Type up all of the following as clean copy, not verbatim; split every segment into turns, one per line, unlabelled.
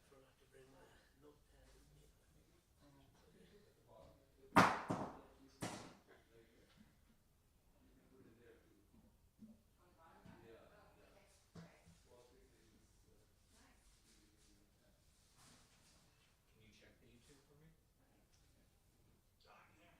Forgot to bring my notepad with me.
Can you check the YouTube for me?
Yeah. There's nothing popping up yet.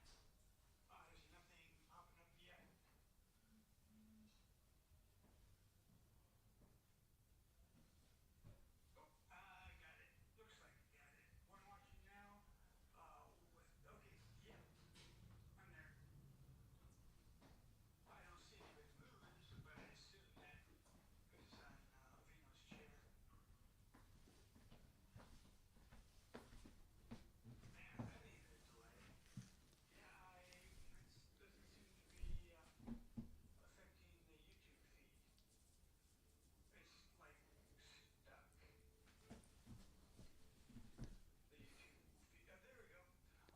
Oh, I got it. Looks like I got it. What I'm watching now, okay, yep, I'm there. I don't see anybody moving, but I assume that because it's on Vino's chair. Man, that needed a delay. Yeah, it doesn't seem to be affecting the YouTube feed. It's like stuck. The YouTube feed. Oh, there we go.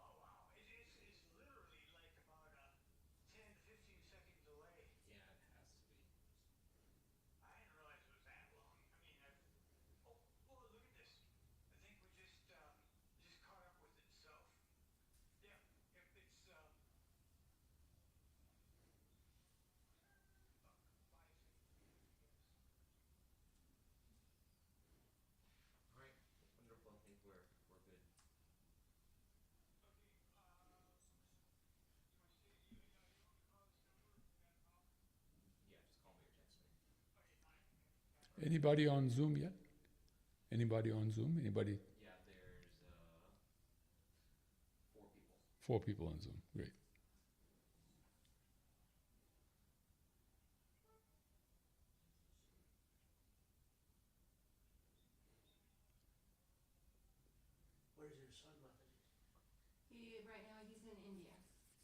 Oh wow, it's literally like about a 10 to 15-second delay.
Yeah, it has to be.
I didn't realize it was that long. I mean, oh, well, look at this. I think we just caught up with itself. Yeah, yep, it's 5 seconds behind, I guess.
All right, wonderful. I think we're good.
Okay, you want to stay? You want me to call this number? You got a problem?
Yeah, just call me or text me.
Okay, fine. Okay, got it.
Anybody on Zoom yet? Anybody on Zoom? Anybody?
Yeah, there's 4 people.
4 people on Zoom. Great.
Where's your son, Mataji?
Right now he's in India.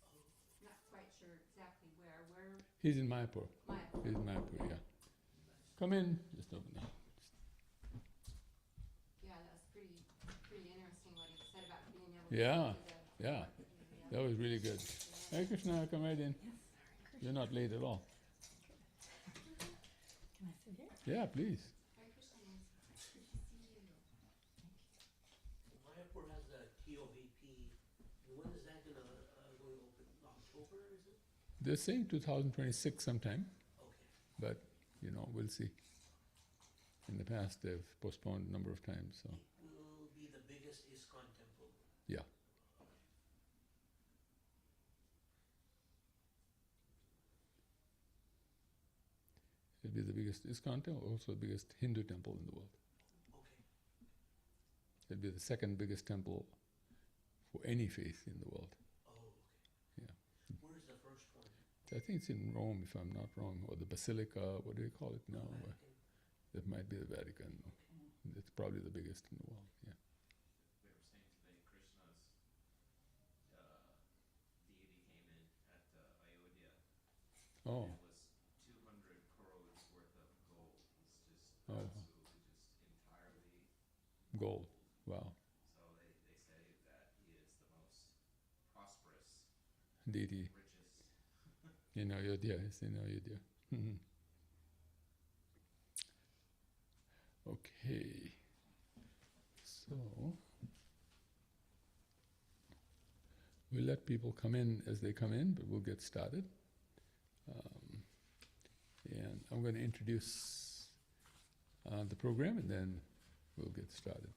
Oh,
Not quite sure exactly where. Where?
He's in Mayapur.
Mayapur.
He's in Mayapur, yeah.
nice.
Come in. Just open it.
Yeah, that was pretty interesting what he said about being able
Yeah,
to see
yeah. That was really good. Hey Krishna, come right in. You're not late at all.
Can I sit here?
Yeah, please.
Hare Krishna, Nancy. Good to see you.
Mayapur has the TOVP. When is that going to open? October, is it?
They're saying 2026 sometime,
Okay.
but we'll see. In the past, they've postponed a number of times. So
It will be the biggest ISKCON temple.
yeah, it'll be the biggest ISKCON temple, also the biggest Hindu temple in the world.
Okay.
It'll be the second biggest temple for any faith in the world.
Oh, okay.
Yeah.
Where's the first one?
I think it's in Rome, if I'm not wrong, or the Basilica. What do you call it now?
Vatican?
That might be the Vatican.
Okay.
It's probably the biggest in the world. Yeah.
We were saying today Krishna's deity came in at Ayodhya.
Oh.
And it was 200 crores worth of gold. It's just
Oh.
absolutely just entirely
Gold. Wow.
So they say that he is the most prosperous,
Deity
richest.
in Ayodhya. It's in Ayodhya. Okay. So we'll let people come in as they come in, but we'll get started. And I'm going to introduce the program, and then we'll get started.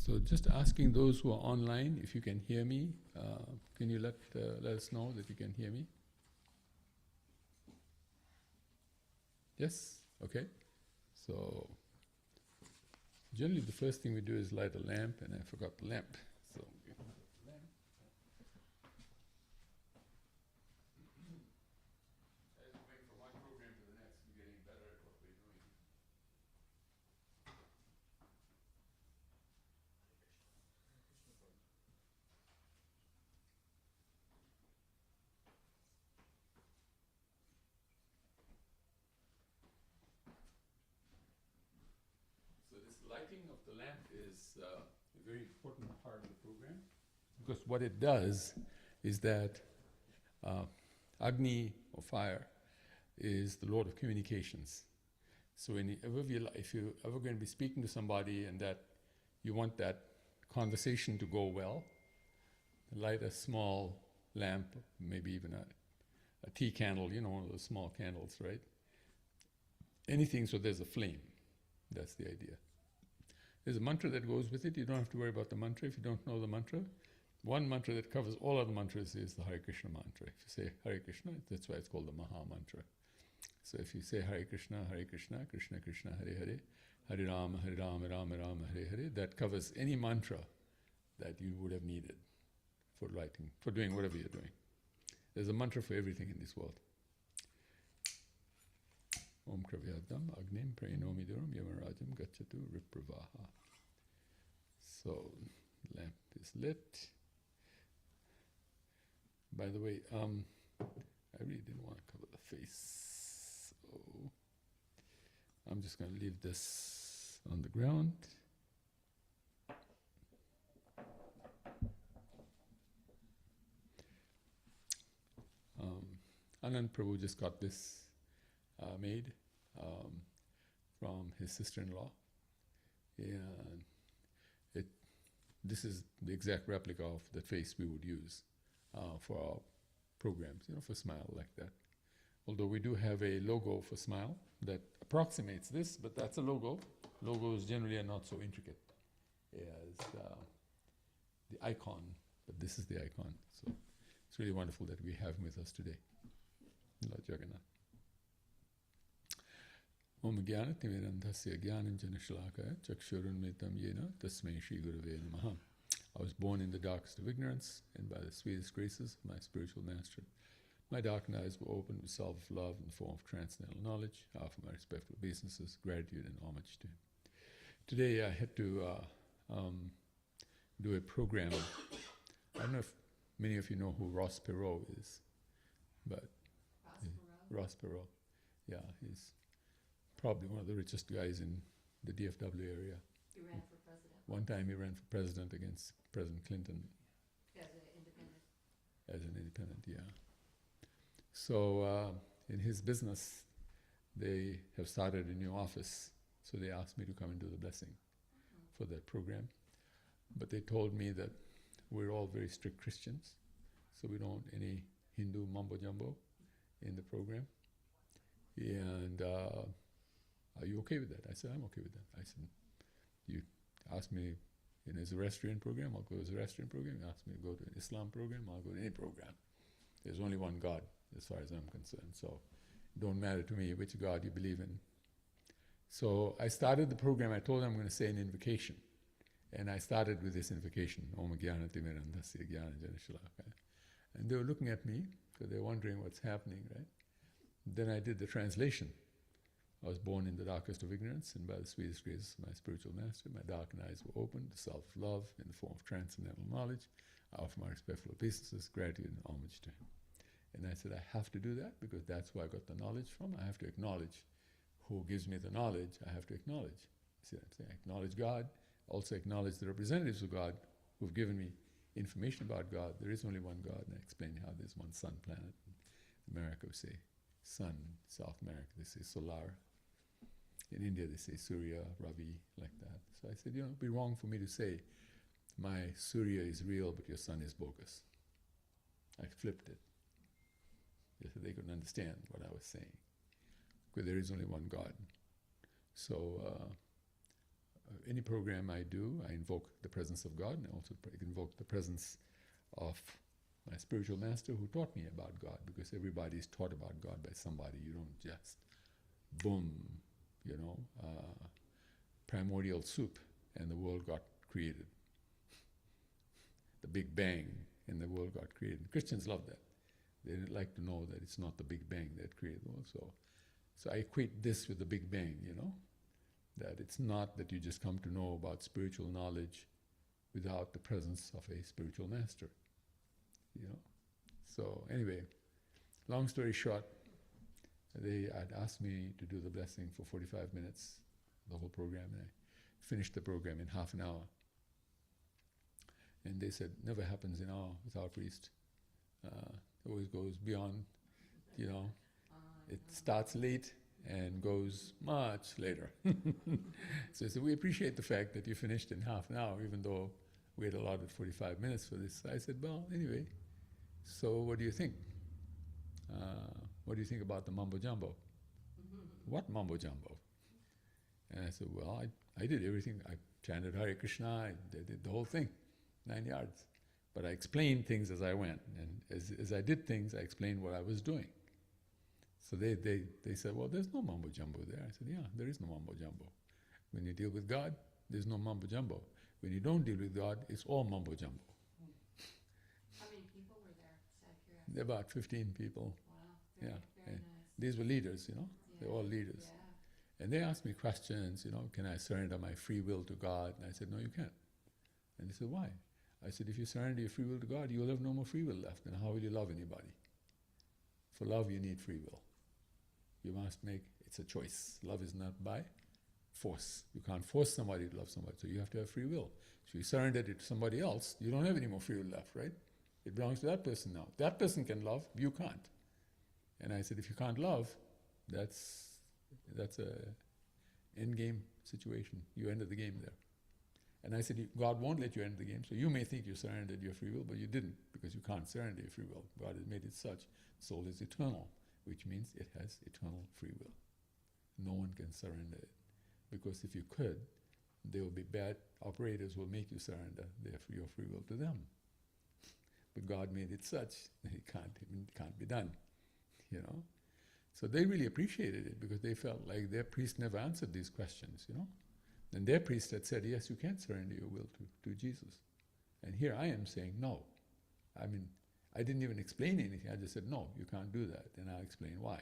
So just asking those who are online if you can hear me. Can you let us know that you can hear me? Yes? Okay. So generally the first thing we do is light a lamp, and I forgot the lamp. So as we wait for one program to the next, we're getting better at what we're doing. So this lighting of the lamp is a very important part of the program, because what it does is that Agni, or fire, is the Lord of communications. So if you're ever going to be speaking to somebody and that you want that conversation to go well, light a small lamp, maybe even a tea candle, one of those small candles, right? Anything so there's a flame. That's the idea. There's a mantra that goes with it. You don't have to worry about the mantra if you don't know the mantra. One mantra that covers all other mantras is the Hare Krishna mantra. If you say Hare Krishna, that's why it's called the Maha Mantra. So if you say Hare Krishna, Krishna Krishna, Hare Hare, Hare Rama, Rama Rama, Hare Hare, that covers any mantra that you would have needed for writing, for doing whatever you're doing. There's a mantra for everything in this world. Om Kravyadam Agnim Prayanomiduram Yamarajam Gachatu Ripravaha. So, lamp is lit. By the way, I really didn't want to cover the face, so I'm just going to leave this on the ground. Anand Prabhu just got this made from his sister-in-law, and this is the exact replica of the face we would use for our programs, for Smile like that. Although we do have a logo for Smile that approximates this, but that's a logo. Logos generally are not so intricate as the icon, but this is the icon. So it's really wonderful that we have him with us today. Lord Jagannath. Om Jnana Timirandhasya Jnanam Janashalakaya Chakshurunmitam Yena Tasmai Shri Gurave Namaha. I was born in the darkest of ignorance, and by the sweetest graces of my spiritual master, my dark eyes were opened with salve of love in the form of transcendental knowledge. I offer my respectful obeisances, gratitude, and homage to him. Today I had to do a program. I don't know if many of you know who Ross Perot is, but Ross Perot, yeah, he's probably one of the richest guys in the DFW area.
He ran for president.
One time he ran for president against President Clinton. As an independent, yeah. So in his business, they have started a new office. So they asked me to come and do the blessing for that program. But they told me that we're all very strict Christians, so we don't want any Hindu mumbo-jumbo in the program. And are you okay with that? I said, I'm okay with that. I said, you ask me in a Zoroastrian program, I'll go to a Zoroastrian program. You ask me to go to an Islam program, I'll go to any program. There's only one God, as far as I'm concerned. So it don't matter to me which God you believe in. So I started the program. I told them I'm going to say an invocation. And I started with this invocation, Om Jnana Timirandhasya Jnana Janashalakaya. And they were looking at me, because they were wondering what's happening, right? Then I did the translation. I was born in the darkest of ignorance, and by the sweetest grace of my spiritual master, my darkened eyes were opened to self-love in the form of transcendental knowledge. I offer my respectful obeisances, gratitude, and homage to him. And I said, I have to do that, because that's where I got the knowledge from. I have to acknowledge who gives me the knowledge. I have to acknowledge. See what I'm saying? I acknowledge God, also acknowledge the representatives of God who've given me information about God. There is only one God, and I explained how there's one sun planet. In America we say sun, South America they say solar. In India they say Surya, Ravi, like that. So I said, it'd be wrong for me to say my Surya is real but your sun is bogus. I flipped it. So they couldn't understand what I was saying. Because there is only one God. So any program I do, I invoke the presence of God, and I also invoke the presence of my spiritual master who taught me about God, because everybody is taught about God by somebody. You don't just, boom, primordial soup and the world got created. The Big Bang and the world got created. Christians love that. They like to know that it's not the Big Bang that created the world. So I equate this with the Big Bang, that it's not that you just come to know about spiritual knowledge without the presence of a spiritual master, So anyway, long story short, they had asked me to do the blessing for 45 minutes, the whole program, and I finished the program in half an hour. And they said, never happens with our priest. always goes beyond, you know,
I
it
know.
starts late and goes much later. So we appreciate the fact that you finished in half an hour, even though we had allotted 45 minutes for this. I said, well, anyway, so what do you think? What do you think about the mumbo jumbo? What mumbo jumbo? And I said, well, I did everything. I chanted Hare Krishna, I did the whole thing, 9 yards. But I explained things as I went. And as I did things, I explained what I was doing. So they said, well, there's no mumbo jumbo there. I said, yeah, there is no mumbo jumbo. When you deal with God, there's no mumbo jumbo. When you don't deal with God, it's all mumbo jumbo.
How many people were there? Just out of curiosity.
There are about 15 people.
Wow.
Yeah,
Very
and
nice.
these were leaders, you know.
Yeah.
They're all leaders.
Yeah.
And they asked me questions, you know, can I surrender my free will to God? And I said, no, you can't. And they said, why? I said, if you surrender your free will to God, you will have no more free will left. And how will you love anybody? For love, you need free will. You must make, it's a choice. Love is not by force. You can't force somebody to love somebody, so you have to have free will. So you surrender it to somebody else, you don't have any more free will left, right? It belongs to that person now. That person can love, you can't. And I said, if you can't love, that's a end game situation. You ended the game there. And I said, God won't let you end the game, so you may think you surrendered your free will, but you didn't, because you can't surrender your free will. God has made it such. Soul is eternal, which means it has eternal free will. No one can surrender it. Because if you could, there will be bad operators who will make you surrender your free will to them. But God made it such that it can't be done, you know. So they really appreciated it because they felt like their priest never answered these questions, you know. And their priest had said, yes, you can surrender your will to Jesus. And here I am saying, no. I mean, I didn't even explain anything. I just said, no, you can't do that. And I'll explain why.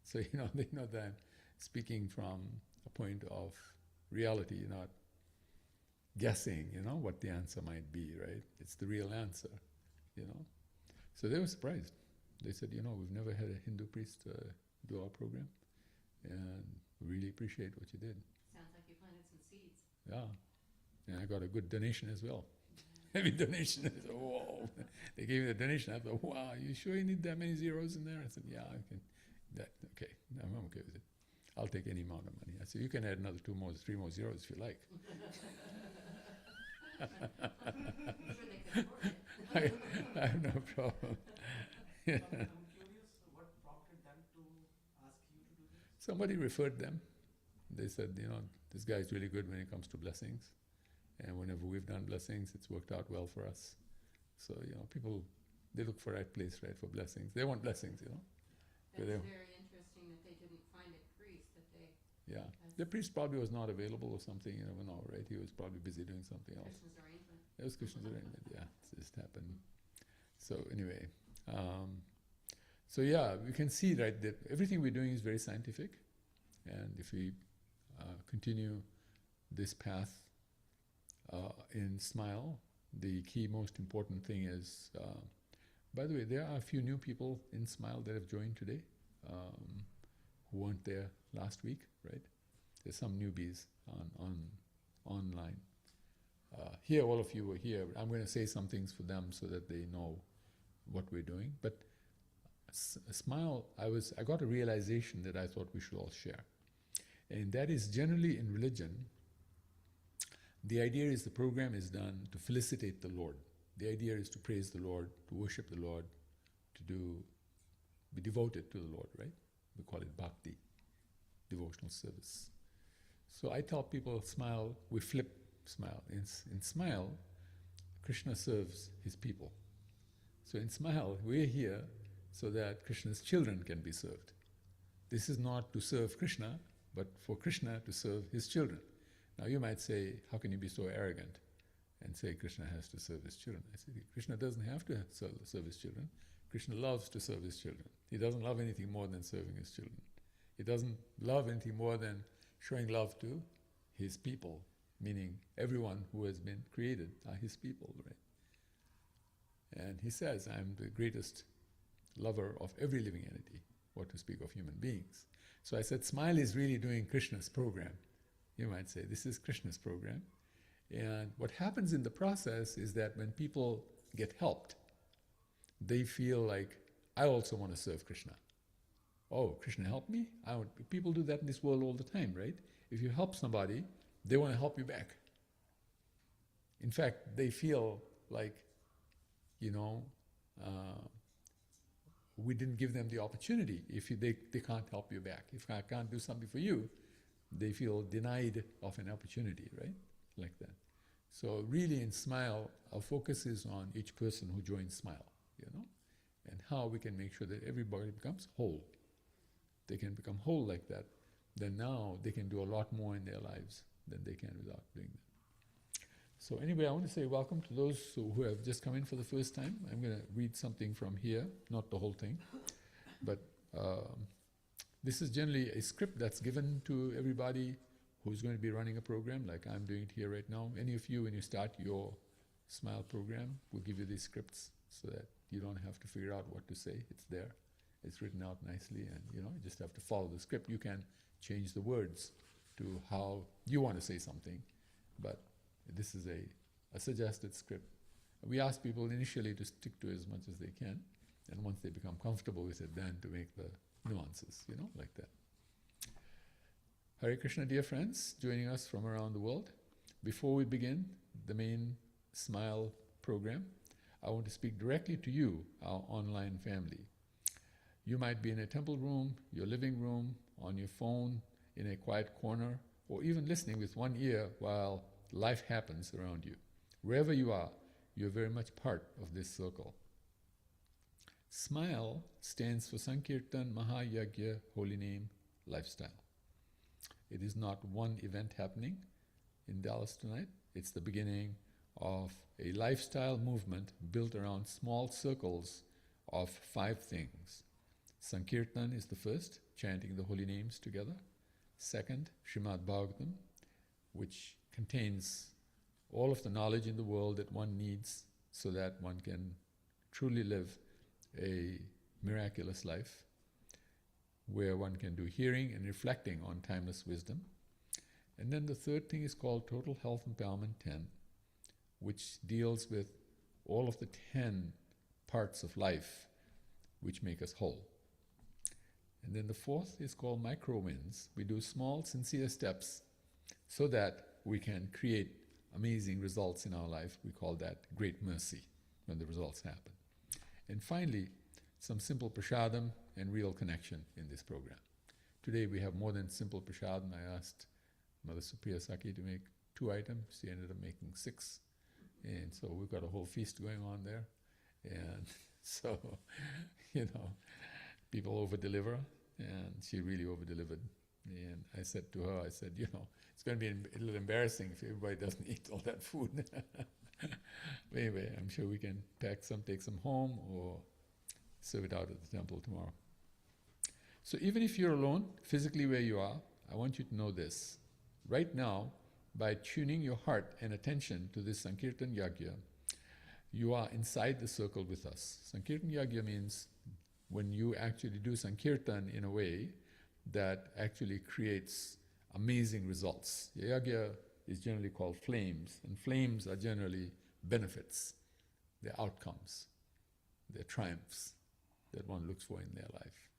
So, you know, they know that I'm speaking from a point of reality, not guessing, you know, what the answer might be, right? It's the real answer, you know. So they were surprised. They said, you know, we've never had a Hindu priest do our program, and we really appreciate what you did.
Sounds like you planted some seeds.
Yeah. And I got a good donation as well. Heavy donation. I said, whoa. They gave me the donation. I thought, wow, you sure you need that many zeros in there? I said, yeah, I can. Okay, I'm okay with it. I'll take any amount of money. I said, you can add another 3 more zeros if you like.
I'm sure they could afford it.
I have no problem.
I'm curious, what prompted them to ask you to do this?
Somebody referred them. They said, you know, this guy is really good when it comes to blessings. And whenever we've done blessings, it's worked out well for us. So, you know, people, they look for right place, right, for blessings. They want blessings, you know.
That's
They-
very interesting that they didn't find a priest, that they,
Yeah. The priest probably was not available or something, you never know, right? He was probably busy doing something else.
Krishna's arrangement.
It was Krishna's arrangement, yeah. It just happened. So anyway, so yeah, we can see, right, that everything we're doing is very scientific. And if we continue this path in Smile, the key most important thing is, by the way, there are a few new people in Smile that have joined today who weren't there last week, right? There's some newbies online. Here, all of you were here. I'm going to say some things for them so that they know what we're doing. But Smile, I got a realization that I thought we should all share. And that is, generally in religion, the idea is the program is done to felicitate the Lord. The idea is to praise the Lord, to worship the Lord, to be devoted to the Lord, right? We call it bhakti, devotional service. So I tell people, Smile, we flip Smile. In Smile, Krishna serves his people. So in Smile, we're here so that Krishna's children can be served. This is not to serve Krishna, but for Krishna to serve his children. Now you might say, how can you be so arrogant and say Krishna has to serve his children? I say, Krishna doesn't have to serve his children. Krishna loves to serve his children. He doesn't love anything more than serving his children. He doesn't love anything more than showing love to his people, meaning everyone who has been created are his people, right? And he says, I'm the greatest lover of every living entity, what to speak of human beings. So I said, Smile is really doing Krishna's program. You might say, this is Krishna's program. And what happens in the process is that when people get helped, they feel like, I also want to serve Krishna. Oh, Krishna help me? People do that in this world all the time, right? If you help somebody, they want to help you back. In fact, they feel like, you know, we didn't give them the opportunity. If they can't help you back. If I can't do something for you, they feel denied of an opportunity, right? Like that. So really in Smile, our focus is on each person who joins Smile, you know, and how we can make sure that everybody becomes whole. They can become whole like that, then now they can do a lot more in their lives than they can without doing that. So anyway, I want to say welcome to those who have just come in for the first time. I'm going to read something from here, not the whole thing, but this is generally a script that's given to everybody who's going to be running a program, like I'm doing it here right now. Any of you, when you start your Smile program, we'll give you these scripts so that you don't have to figure out what to say. It's there. It's written out nicely, and you just have to follow the script. You can change the words to how you want to say something, but this is a suggested script. We ask people initially to stick to as much as they can, and once they become comfortable with it, then to make the nuances, like that. Hare Krishna, dear friends, joining us from around the world. Before we begin the main Smile program, I want to speak directly to you, our online family. You might be in a temple room, your living room, on your phone, in a quiet corner, or even listening with one ear while life happens around you. Wherever you are, you're very much part of this circle. Smile stands for Sankirtan Mahayagya, Holy Name, Lifestyle. It is not one event happening in Dallas tonight. It's the beginning of a lifestyle movement built around small circles of 5 things. Sankirtan is the first, chanting the holy names together. Second, Srimad Bhagavatam, which contains all of the knowledge in the world that one needs so that one can truly live a miraculous life, where one can do hearing and reflecting on timeless wisdom. And then the third thing is called Total Health Empowerment 10, which deals with all of the 10 parts of life which make us whole. And then the fourth is called Micro Wins. We do small, sincere steps so that we can create amazing results in our life. We call that Great Mercy, when the results happen. And finally, some simple prasadam and real connection in this program. Today we have more than simple prasadam. I asked Mother Supriya Saki to make 2 items. She ended up making 6. And so we've got a whole feast going on there. And so, people over-deliver, and she really over-delivered. And I said to her, it's going to be a little embarrassing if everybody doesn't eat all that food. But anyway, I'm sure we can take some home, or serve it out at the temple tomorrow. So even if you're alone, physically where you are, I want you to know this. Right now, by tuning your heart and attention to this Sankirtan Yagya, you are inside the circle with us. Sankirtan Yagya means when you actually do Sankirtan in a way that actually creates amazing results. Yagya is generally called flames, and flames are generally benefits, they're outcomes, they're triumphs that one looks for in their life.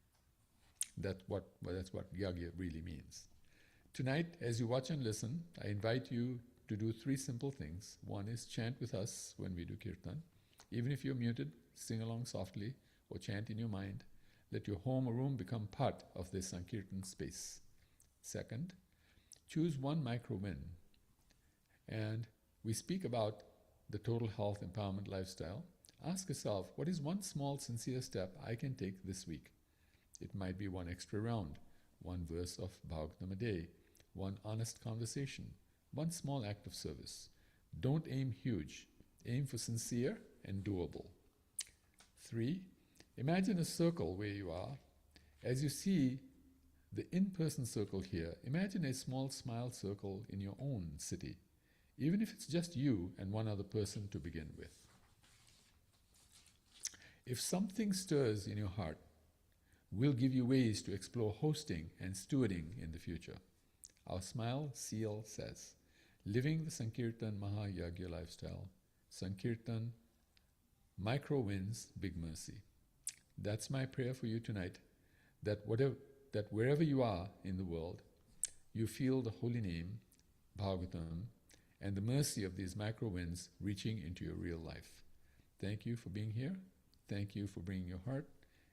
That's what Yagya really means. Tonight, as you watch and listen, I invite you to do 3 simple things. One is chant with us when we do Kirtan. Even if you're muted, sing along softly or chant in your mind. Let your home or room become part of this Sankirtan space. Second, choose one micro win. And we speak about the total health empowerment lifestyle. Ask yourself, what is one small sincere step I can take this week? It might be 1 extra round, 1 verse of Bhagavatam a day, 1 honest conversation, 1 small act of service. Don't aim huge. Aim for sincere and doable. 3, imagine a circle where you are. As you see the in-person circle here, imagine a small smile circle in your own city, even if it's just you and 1 other person to begin with. If something stirs in your heart, we'll give you ways to explore hosting and stewarding in the future. Our Smile seal says, living the Sankirtan Mahayagya lifestyle, Sankirtan Micro wins, big mercy. That's my prayer for you tonight, that wherever you are in the world, you feel the holy name, Bhagavatam, and the mercy of these micro wins reaching into your real life. Thank you for being here. Thank you for bringing your heart.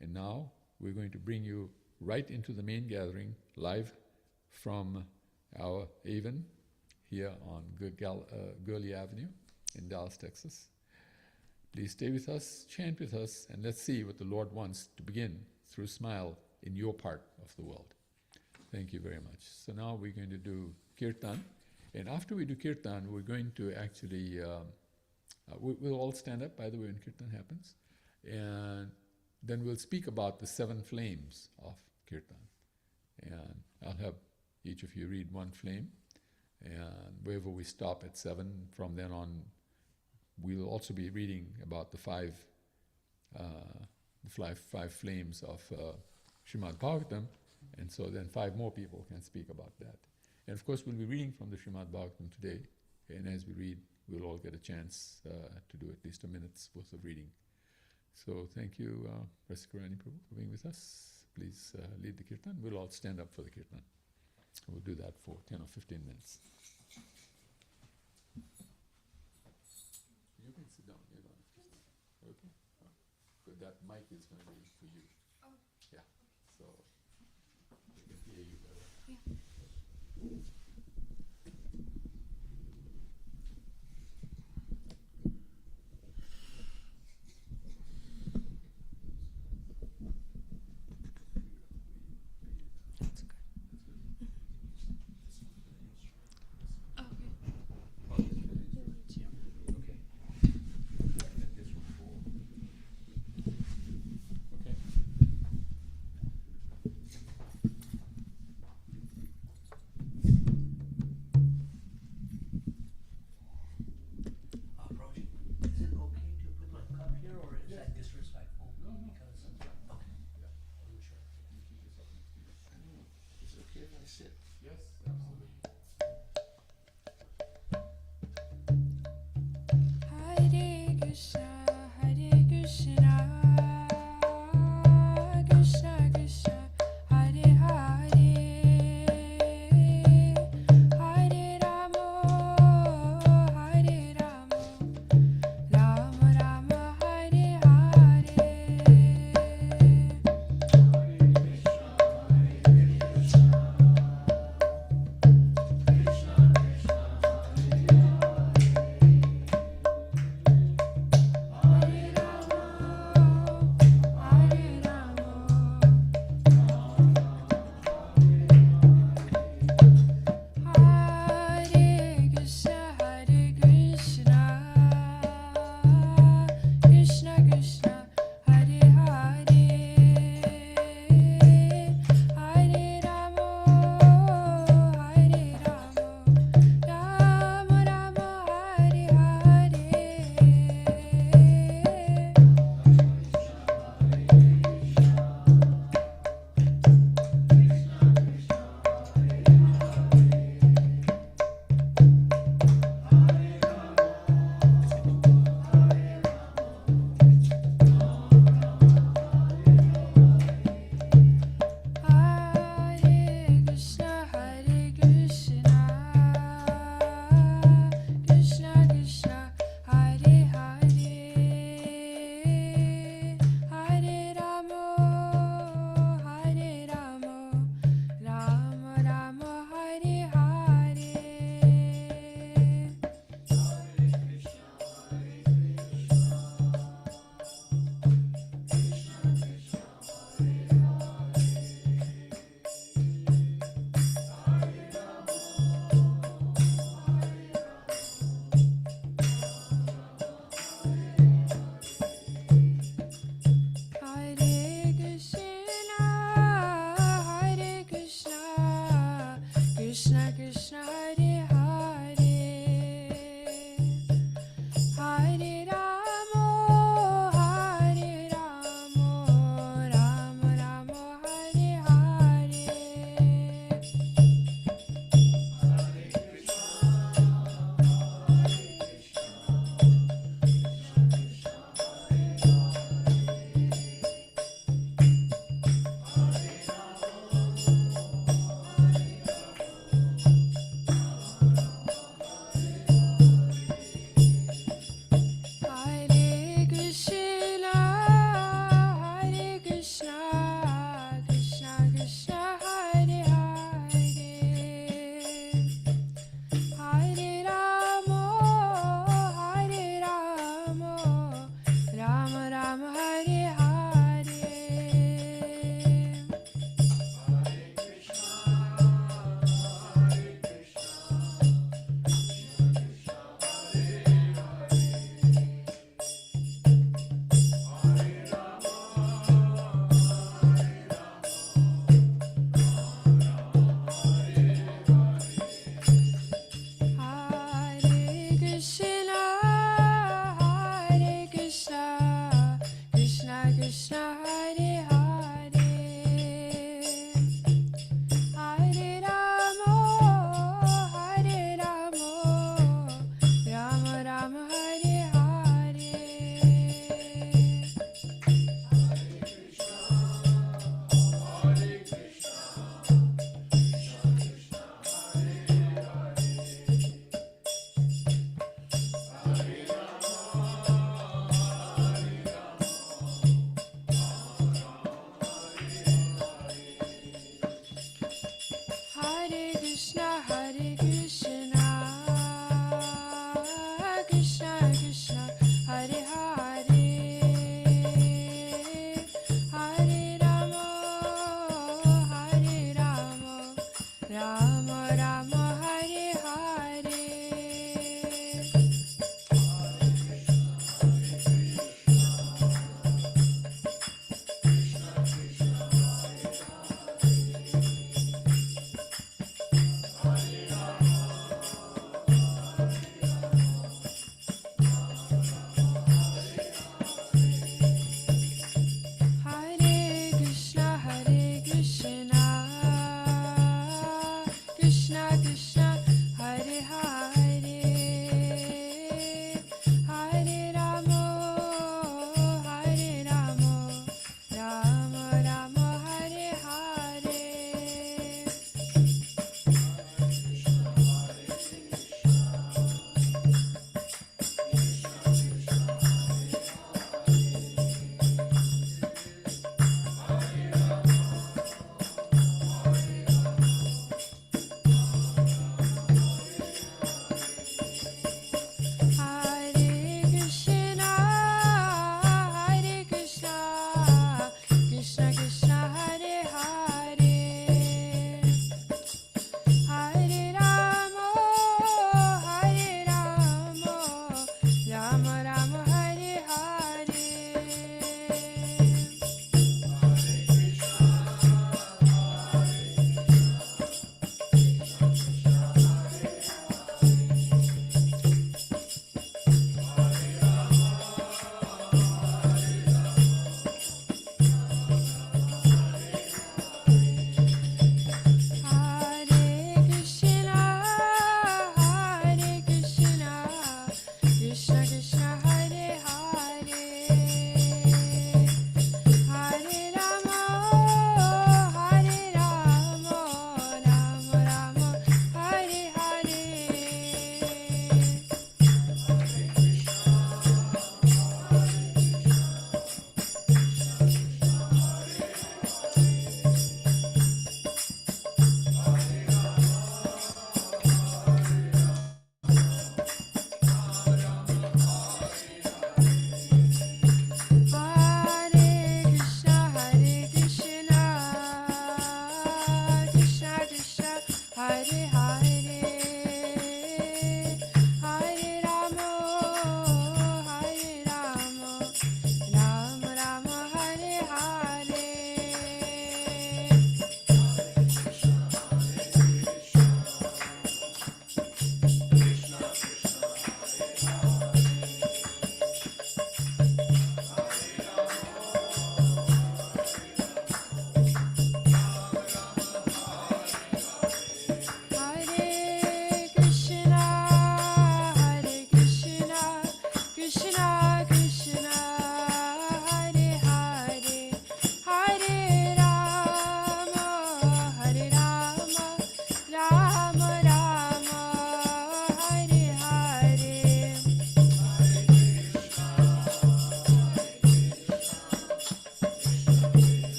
And now we're going to bring you right into the main gathering, live from our Avon here on Gurley Avenue in Dallas, Texas. Please stay with us, chant with us, and let's see what the Lord wants to begin through smile in your part of the world. Thank you very much. So now we're going to do Kirtan. And after we do Kirtan, we're going to actually, we'll all stand up, by the way, when Kirtan happens. And then we'll speak about the 7 flames of Kirtan. And I'll have each of you read 1 flame. And wherever we stop at 7, from then on, we'll also be reading about the 5 flames of Srimad Bhagavatam, and so then 5 more people can speak about that. And of course, we'll be reading from the Srimad Bhagavatam today, and as we read, we'll all get a chance to do at least a minute's worth of reading. So thank you, Rasikarani Prabhu, for being with us. Please lead the Kirtan. We'll all stand up for the Kirtan. We'll do that for 10 or 15 minutes. You can sit down. You don't have to stand. Okay? Good. That mic is going to be for you.
Oh.
Yeah. So we can hear you better.
Yeah. That's good. Oh, okay.
Okay. This one for. Okay.
Roshi, is it okay to put my cup here, or is that disrespectful?
No, no.
Because, okay,
Yeah.
I'm sure.
You keep yourself next to you.
Is it okay if I sit?
Yes, absolutely.
Hare Krishna, Krishna Krishna, Hare Hare, Hare Rama, Rama Rama, Hare Hare.
Hare Krishna, Krishna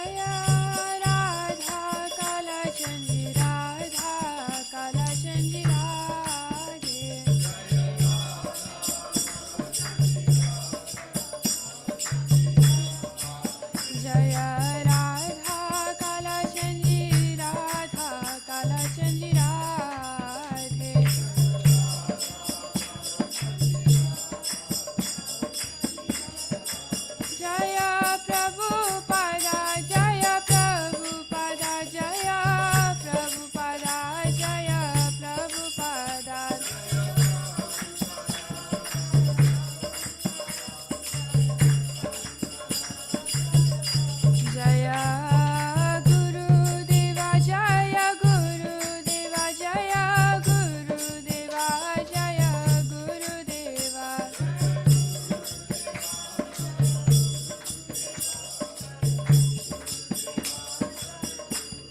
Jaya Radha Kala Chanji Radha Kala Chanji Radhe. Jaya Radha Kala Chanji Radha Kala Chanji Radhe. Jaya Prabhupada, Jaya Prabhupada, Jaya Prabhupada, Jaya Prabhupada. Jaya Guru Deva, Jaya Guru Deva, Jaya Guru Deva, Jaya Guru Deva.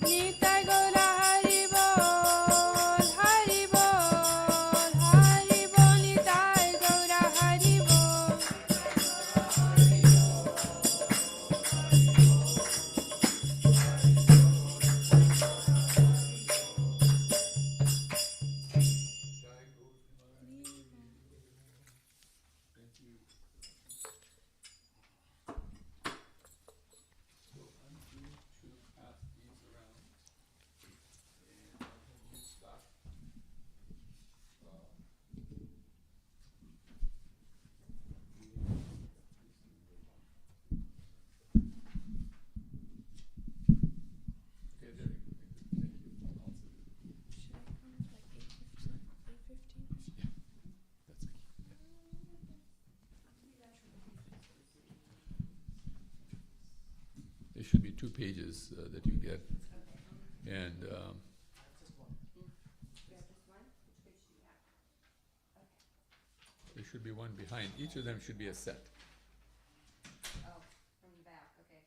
Nitai Gaura Hari Bol, Hari Bol, Hari Bol, Nitai Gaura Hari Bol.
Thank you. So I'm going to pass these around, and I'll have you start. Okay, there you go. Thank you. I'll answer it.
Should I come at like 8:15? 8:15?
That's okay. There should be 2 pages that you get, and
Just one.
Yeah, just one? Which page do you have? Okay.
there should be one behind. Each of them should be a set.
Oh, from the back, okay.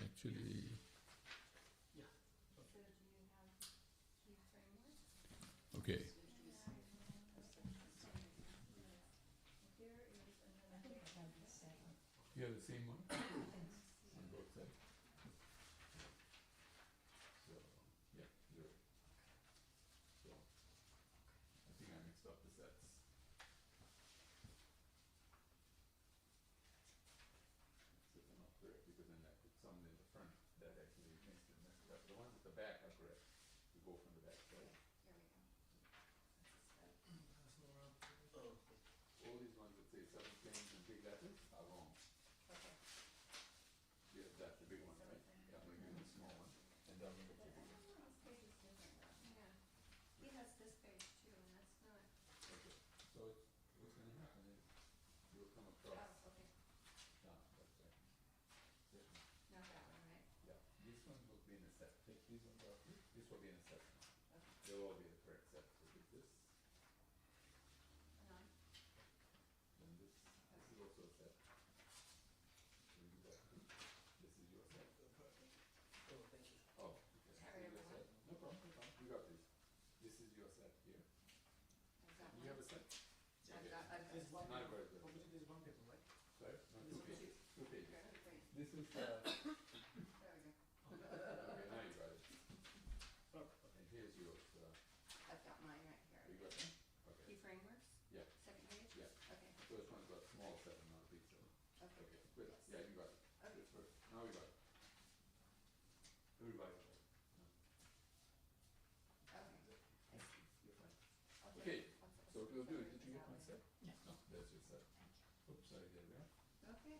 Actually,
Yeah.
So do you have key framework?
okay. You have the same one? On both sides? So, yeah, you're right. So, I think I mixed up the sets. So they're not correct, because then I put some in the front that actually makes it messed up. The ones at the back are correct. You go from the back side.
Here we go.
Oh,
All these ones that say 7 planes in big letters are wrong.
Okay.
Yeah, that's the big one, right? Yeah, I'm gonna give you the small one, and then I'm gonna put the big one.
This page is different though. Yeah. He has this page too, and that's not,
Okay, so what's gonna happen is you'll come across,
oh, okay.
that's right. This one.
Not that one, right?
Yeah, these ones will be in a set. Take these ones out here. This will be in a set now.
Okay.
They'll all be the correct set. So take this,
And on?
then this is also a set. So we do that too. This is your set.
oh, thank you.
Oh, okay.
Sorry,
This is your
everyone.
set. No problem, no problem. We got this. This is your set here.
I've got
You have
one.
a set?
I've got
There's one
Not
paper.
very good.
Oh, but there's one paper, right?
Sorry? No, 2 pages. 2 pages.
Okay, great.
This is,
There we go.
okay, now you got it.
Oh, okay.
And here's yours.
I've got mine right here.
You got them? Okay.
Key frameworks?
Yeah.
Second page?
Yeah.
Okay,
The first one's got small 7, not big 7.
okay.
Okay, good. Yeah, you got it.
Okay.
That's perfect. Now we got it. Everybody got it.
Okay. I see.
You're fine.
I'll take-
Okay,
I'll take-
so what we'll do is, did you
out
get my
later.
set?
Yeah.
No, there's your set. Oops, sorry, there we are.
Okay.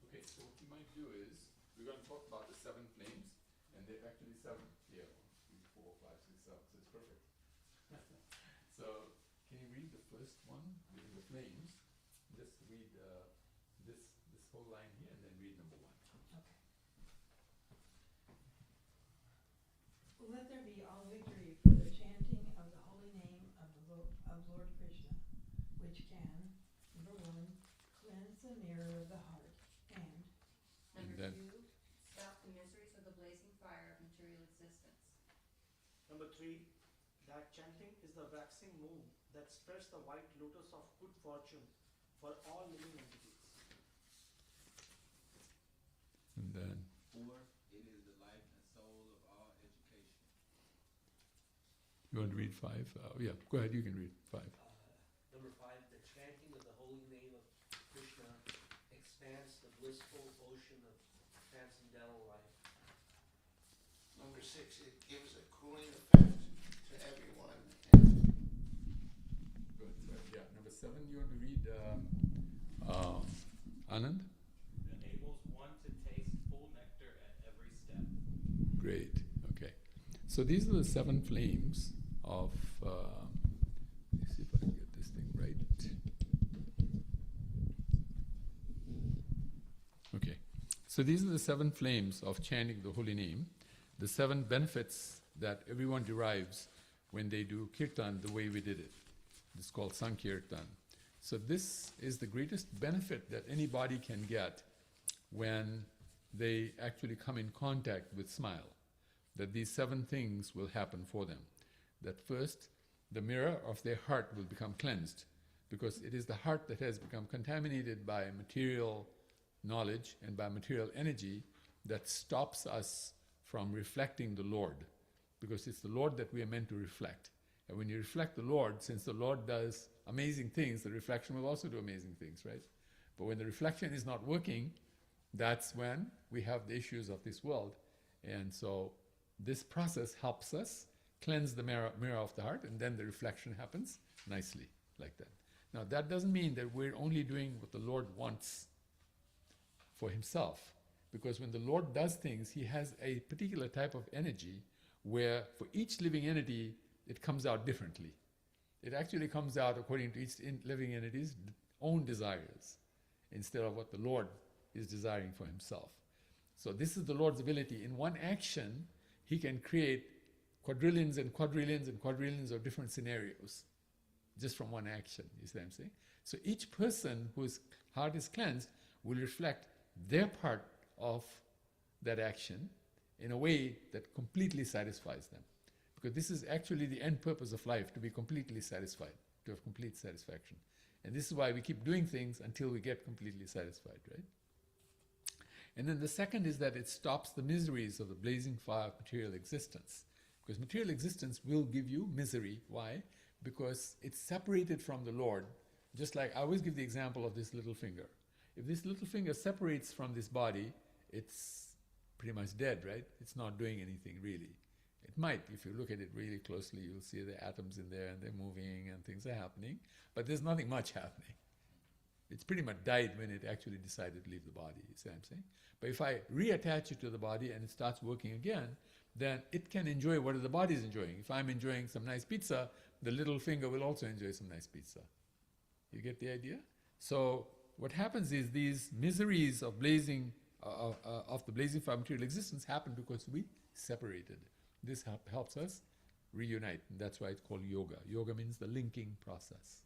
Okay, so what we might do is, we're gonna talk about the 7 flames, and they're actually 7. Yeah, 1, 2, 3, 4, 5, 6, 7, so it's perfect. So, can you read the first one, the flames? Just read this whole line here, and then read number 1.
Okay. Let there be all victory for the chanting of the holy name of the of Lord Krishna, which can, number 1, cleanse the mirror of the heart, and
And
Number
then-
2, stop the miseries of
Number 3, that chanting is the waxing moon that spreads the white lotus of good fortune for all living entities.
And then
4, it is the life and soul of all education.
you want to read 5? Yeah, go ahead. You can read 5.
Number 5, the chanting of the holy name of Krishna expands the blissful ocean of transcendental life.
Number 6, it gives a cooling effect to everyone.
Good. So, yeah, number 7. You want to read Anand?
Enables one to taste full nectar at every step.
Great. Okay. So these are the 7 flames of. Let me see if I can get this thing right. Okay. So these are the 7 flames of chanting the holy name. The 7 benefits that everyone derives when they do kirtan the way we did it. It's called Sankirtan. So this is the greatest benefit that anybody can get when they actually come in contact with smile. That these 7 things will happen for them. That first, the mirror of their heart will become cleansed, because it is the heart that has become contaminated by material knowledge and by material energy that stops us from reflecting the Lord, because it's the Lord that we are meant to reflect. And when you reflect the Lord, since the Lord does amazing things, the reflection will also do amazing things, right? But when the reflection is not working, that's when we have the issues of this world. And so this process helps us cleanse the mirror of the heart, and then the reflection happens nicely like that. Now that doesn't mean that we're only doing what the Lord wants for himself, because when the Lord does things, he has a particular type of energy where for each living entity it comes out differently. It actually comes out according to each living entity's own desires, instead of what the Lord is desiring for himself. So this is the Lord's ability. In one action, he can create quadrillions and quadrillions and quadrillions of different scenarios just from one action, you see what I'm saying? So each person whose heart is cleansed will reflect their part of that action in a way that completely satisfies them. Because this is actually the end purpose of life, to be completely satisfied, to have complete satisfaction. And this is why we keep doing things until we get completely satisfied, right? And then the second is that it stops the miseries of the blazing fire of material existence. Because material existence will give you misery. Why? Because it's separated from the Lord. Just like I always give the example of this little finger. If this little finger separates from this body, it's pretty much dead, right? It's not doing anything really. It might, if you look at it really closely, you'll see the atoms in there and they're moving and things are happening, but there's nothing much happening. It's pretty much died when it actually decided to leave the body, you see what I'm saying? But if I reattach it to the body and it starts working again, then it can enjoy what the body is enjoying. If I'm enjoying some nice pizza, the little finger will also enjoy some nice pizza. You get the idea? So what happens is these miseries of blazing, of the blazing fire of material existence happen because we separated. This helps us reunite, and that's why it's called yoga. Yoga means the linking process.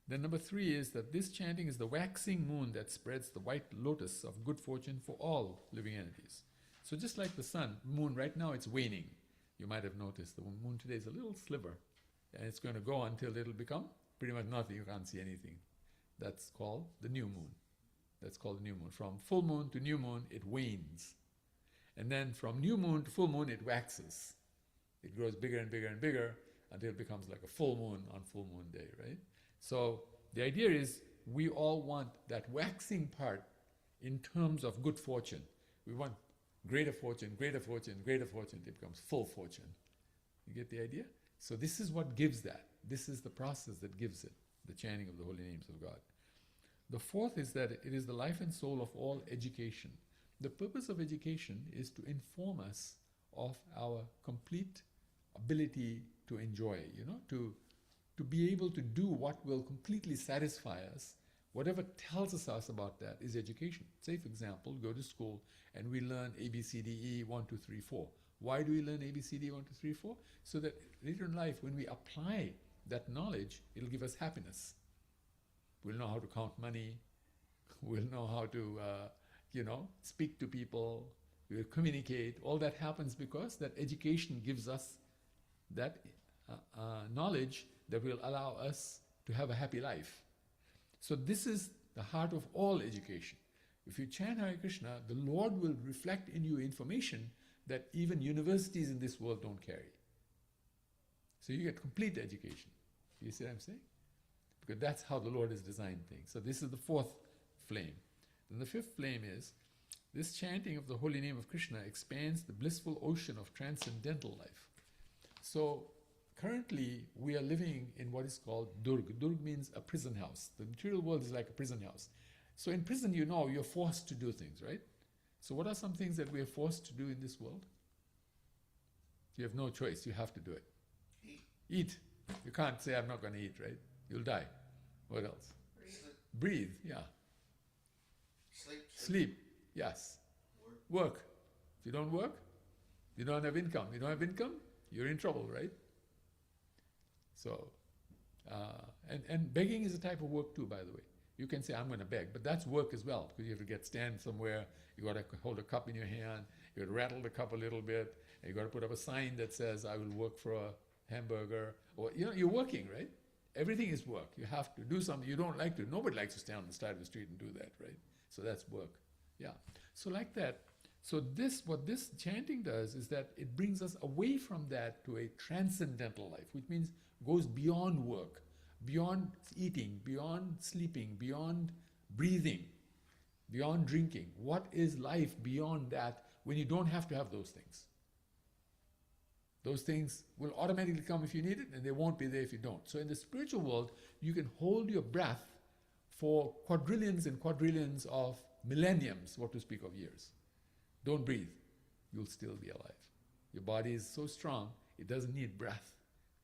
Then number 3 is that this chanting is the waxing moon that spreads the white lotus of good fortune for all living entities. So just like the sun, moon right now it's waning. You might have noticed the moon today is a little sliver, and it's going to go until it'll become pretty much nothing. You can't see anything. That's called the new moon. That's called the new moon. From full moon to new moon, it wanes. And then from new moon to full moon, it waxes. It grows bigger and bigger and bigger until it becomes like a full moon on full moon day, right? So the idea is we all want that waxing part in terms of good fortune. We want greater fortune, greater fortune, greater fortune. It becomes full fortune. You get the idea? So this is what gives that. This is the process that gives it, the chanting of the holy names of God. The 4th is that it is the life and soul of all education. The purpose of education is to inform us of our complete ability to enjoy, to be able to do what will completely satisfy us. Whatever tells us about that is education. Say, for example, go to school and we learn A, B, C, D, E, 1, 2, 3, 4. Why do we learn A, B, C, D, 1, 2, 3, 4? So that later in life, when we apply that knowledge, it'll give us happiness. We'll know how to count money. We'll know how to, speak to people. We'll communicate. All that happens because that education gives us that knowledge that will allow us to have a happy life. So this is the heart of all education. If you chant Hare Krishna, the Lord will reflect in you information that even universities in this world don't carry. So you get complete education. You see what I'm saying? Because that's how the Lord has designed things. So this is the fourth flame. Then the fifth flame is, this chanting of the holy name of Krishna expands the blissful ocean of transcendental life. So currently we are living in what is called Durg. Durg means a prison house. The material world is like a prison house. So in prison, you know, you're forced to do things, right? So what are some things that we are forced to do in this world? You have no choice. You have to do it. Eat. You can't say, I'm not going to eat, right? You'll die. What else? Breathe, yeah. Sleep, yes. Work. If you don't work, you don't have income. You don't have income, you're in trouble, right? So, and begging is a type of work too, by the way. You can say, I'm going to beg, but that's work as well, because you have to stand somewhere, you got to hold a cup in your hand, you got to rattle the cup a little bit, and you got to put up a sign that says, I will work for a hamburger, or, you know, you're working, right? Everything is work. You have to do something you don't like to. Nobody likes to stand on the side of the street and do that, right? So that's work. Yeah. So like that. So this, what this chanting does is that it brings us away from that to a transcendental life, which means goes beyond work, beyond eating, beyond sleeping, beyond breathing, beyond drinking. What is life beyond that when you don't have to have those things? Those things will automatically come if you need it, and they won't be there if you don't. So in the spiritual world, you can hold your breath for quadrillions and quadrillions of millenniums, what to speak of years. Don't breathe. You'll still be alive. Your body is so strong, it doesn't need breath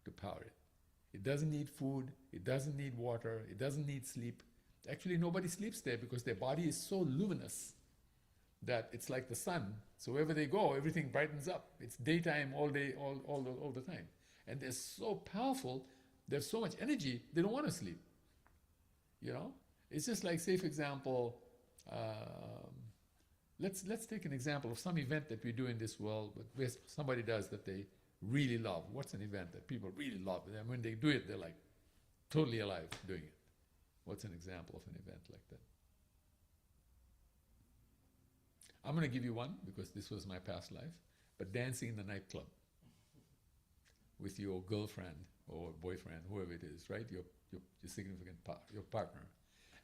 to power it. It doesn't need food. It doesn't need water. It doesn't need sleep. Actually, nobody sleeps there because their body is so luminous that it's like the sun. So wherever they go, everything brightens up. It's daytime all day, all the time. And they're so powerful, they have so much energy, they don't want to sleep. You know? It's just like, say for example, let's take an example of some event that we do in this world, where somebody does that they really love. What's an event that people really love? And when they do it, they're like totally alive doing it. What's an example of an event like that? I'm going to give you one because this was my past life, but dancing in the nightclub with your girlfriend or boyfriend, whoever it is, right? Your significant your partner.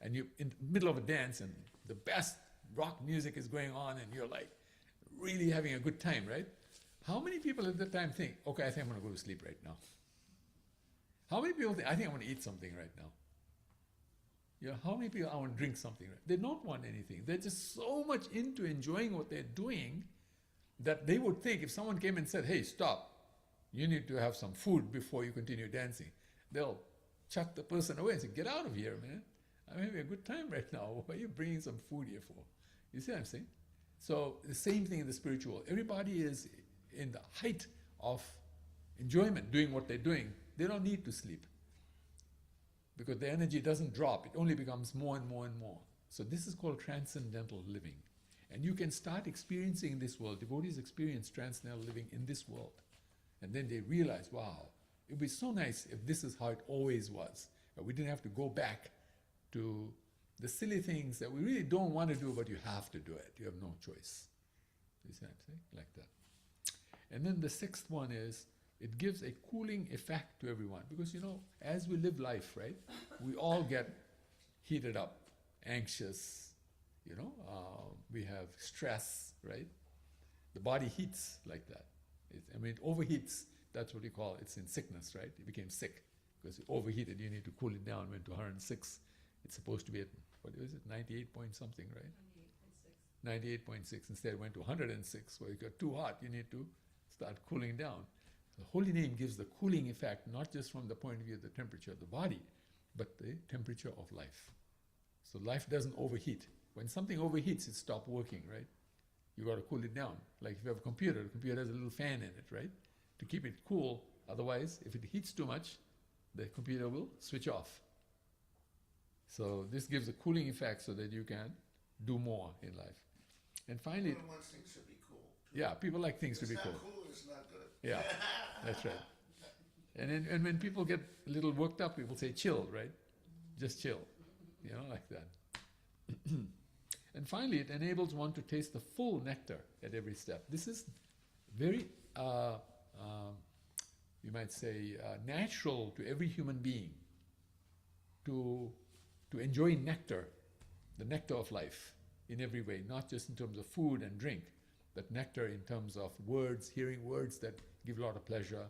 And you're in the middle of a dance and the best rock music is going on and you're like really having a good time, right? How many people at that time think, okay, I think I'm going to go to sleep right now? How many people think, I think I'm going to eat something right now? You know, how many people, I want to drink something? Right? They don't want anything. They're just so much into enjoying what they're doing that they would think if someone came and said, hey, stop, you need to have some food before you continue dancing. They'll chuck the person away and say, get out of here, man. I'm having a good time right now. What are you bringing some food here for? You see what I'm saying? So the same thing in the spiritual. Everybody is in the height of enjoyment, doing what they're doing. They don't need to sleep because the energy doesn't drop. It only becomes more and more and more. So this is called transcendental living. And you can start experiencing this world. Devotees experience transcendental living in this world. And then they realize, wow, it would be so nice if this is how it always was. But we didn't have to go back to the silly things that we really don't want to do, but you have to do it. You have no choice. You see what I'm saying? Like that. And then the sixth one is, it gives a cooling effect to everyone. Because, you know, as we live life, right, we all get heated up, anxious, you know, we have stress, right? The body heats like that. It overheats, that's what you call it. It's in sickness, right? It became sick because it overheated. You need to cool it down, went to 106. It's supposed to be at, what is it, 98 point something, right? 98.6. Instead it went to 106. Well, it got too hot. You need to start cooling down. The holy name gives the cooling effect, not just from the point of view of the temperature of the body, but the temperature of life. So life doesn't overheat. When something overheats, it stops working, right? You got to cool it down. Like if you have a computer, the computer has a little fan in it, right? To keep it cool. Otherwise, if it heats too much, the computer will switch off. So this gives a cooling effect so that you can do more in life. And finally,
Everyone wants things to be cool.
yeah, people like things to be cool.
If it's not cool, it's not good.
Yeah, that's right. And when people get a little worked up, people say chill, right? Just chill, like that. And finally, it enables one to taste the full nectar at every step. This is very, you might say, natural to every human being to enjoy nectar, the nectar of life in every way, not just in terms of food and drink, but nectar in terms of words, hearing words that give a lot of pleasure,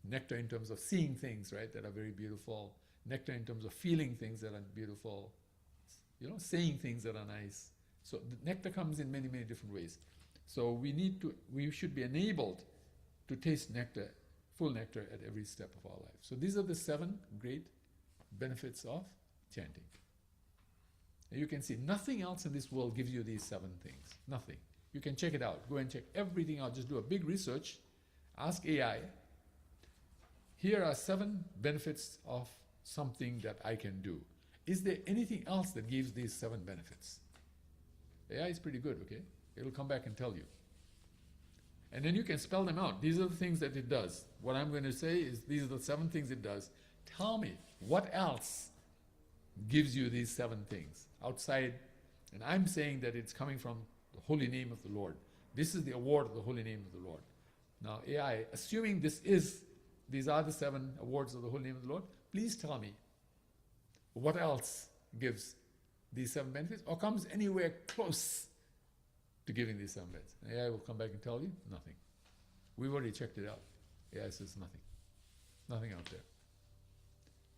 nectar in terms of seeing things, right, that are very beautiful, nectar in terms of feeling things that are beautiful, saying things that are nice. So the nectar comes in many, many different ways. So we should be enabled to taste nectar, full nectar at every step of our life. So these are the 7 great benefits of chanting. And you can see nothing else in this world gives you these 7 things. Nothing. You can check it out. Go and check everything out. Just do a big research. Ask AI. Here are 7 benefits of something that I can do. Is there anything else that gives these 7 benefits? AI is pretty good, okay? It'll come back and tell you. And then you can spell them out. These are the things that it does. What I'm going to say is these are the 7 things it does. Tell me, what else gives you these 7 things outside? And I'm saying that it's coming from the holy name of the Lord. This is the award of the holy name of the Lord. Now AI, assuming these are the 7 awards of the holy name of the Lord, please tell me what else gives these 7 benefits or comes anywhere close to giving these 7 benefits. And AI will come back and tell you nothing. We've already checked it out. AI says nothing. Nothing out there.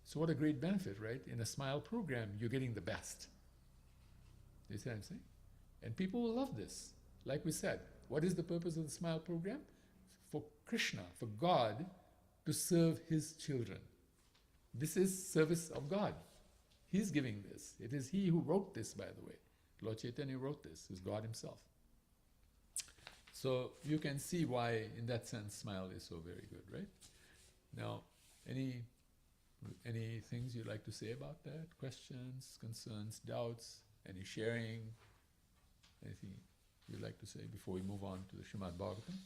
So what a great benefit, right? In a SMILE program, you're getting the best. You see what I'm saying? And people will love this. Like we said, what is the purpose of the SMILE program? For Krishna, for God, to serve his children. This is service of God. He's giving this. It is he who wrote this, by the way. Lord Chaitanya wrote this. It's God himself. So you can see why, in that sense, SMILE is so very good, right? Now, any things you'd like to say about that? Questions, concerns, doubts, any sharing? Anything you'd like to say before we move on to the Srimad Bhagavatam?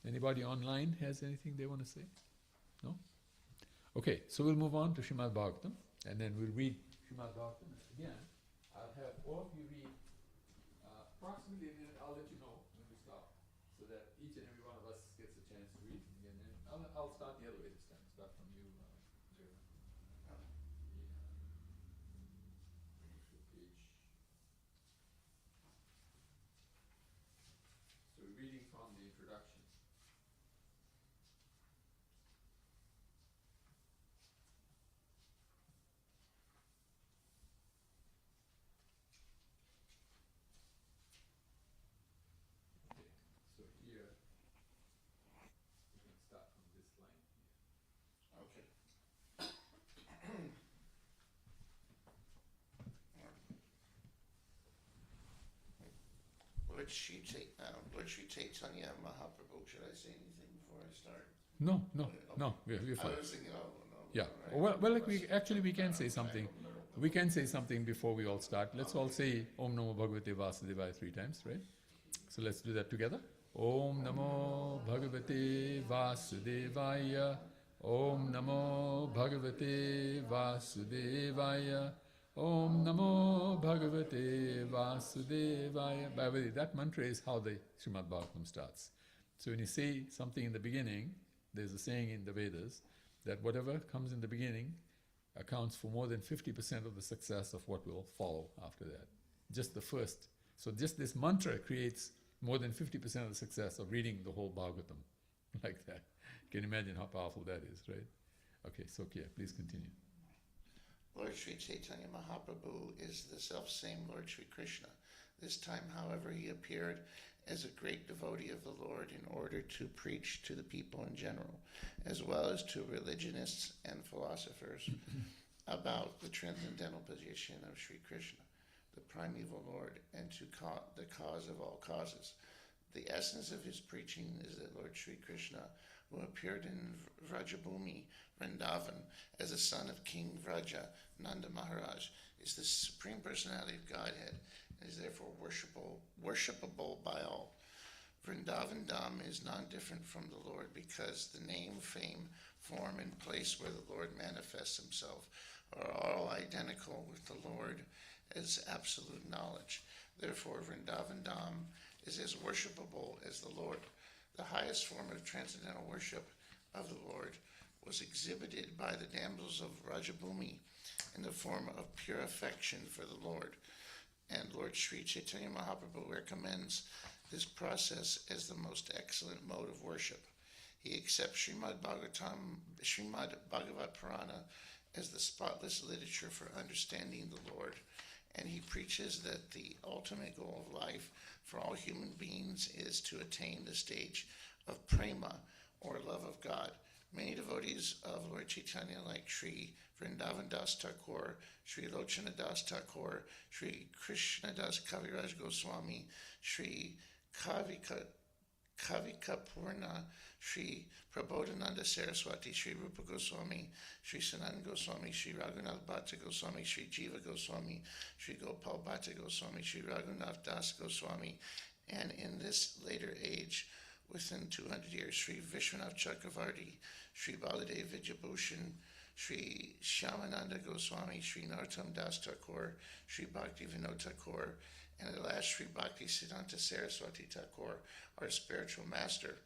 Anybody online has anything they want to say? No? Okay, so we'll move on to Srimad Bhagavatam, and then we'll read Srimad Bhagavatam. Again, I'll have all of you read approximately a minute. I'll let you know when we stop, so that each and every one of us gets a chance to read. And then I'll start the other way this time. Start from you, Jay. Page. So we're reading from the introduction. So here, we can start from this line here.
Okay. Lord Sri Chaitanya Mahaprabhu, should I say anything before I start?
No, we're
I
fine.
was thinking, no.
Yeah.
all right.
Well, like we can say something. We can say something before we all start. Let's all say Om Namo Bhagavate Vasudevaya 3 times, right? So let's do that together. Om Namo Bhagavate Vasudevaya. Om Namo Bhagavate Vasudevaya. Om Namo Bhagavate Vasudevaya. By the way, that mantra is how the Srimad Bhagavatam starts. So when you say something in the beginning, there's a saying in the Vedas that whatever comes in the beginning accounts for more than 50% of the success of what will follow after that. Just the first. So just this mantra creates more than 50% of the success of reading the whole Bhagavatam like that. You can imagine how powerful that is, right? Okay, so please continue.
Lord Sri Chaitanya Mahaprabhu is the self-same Lord Sri Krishna. This time, however, he appeared as a great devotee of the Lord in order to preach to the people in general, as well as to religionists and philosophers about the transcendental position of Sri Krishna, the primeval Lord, and to the cause of all causes. The essence of his preaching is that Lord Sri Krishna, who appeared in Vrajabhumi, Vrindavan, as the son of King Vraja, Nanda Maharaj, is the Supreme Personality of Godhead, and is therefore worshipable by all. Vrindavan Dham is non-different from the Lord because the name, fame, form, and place where the Lord manifests himself are all identical with the Lord as absolute knowledge. Therefore, Vrindavan Dham is as worshipable as the Lord. The highest form of transcendental worship of the Lord was exhibited by the damsels of Rajabhumi in the form of pure affection for the Lord. And Lord Sri Chaitanya Mahaprabhu recommends this process as the most excellent mode of worship. He accepts Srimad Bhagavat Purana as the spotless literature for understanding the Lord, and he preaches that the ultimate goal of life for all human beings is to attain the stage of prema, or love of God. Many devotees of Lord Chaitanya, like Sri Vrindavan Das Thakur, Sri Lochana Das Thakur, Sri Krishna Das Kaviraj Goswami, Sri Kavika Purna, Sri Prabodhananda Saraswati, Sri Rupa Goswami, Sri Sanatan Goswami, Sri Raghunath Bhatta Goswami, Sri Jiva Goswami, Sri Gopal Bhatta Goswami, Sri Raghunath Das Goswami, and in this later age, within 200 years, Sri Vishwanath Chakravarti, Sri Baladev Vidyabhushan, Sri Shyamananda Goswami, Sri Narottam Das Thakur, Sri Bhakti Vinod Thakur, and at last Sri Bhakti Siddhanta Saraswati Thakur, our spiritual master,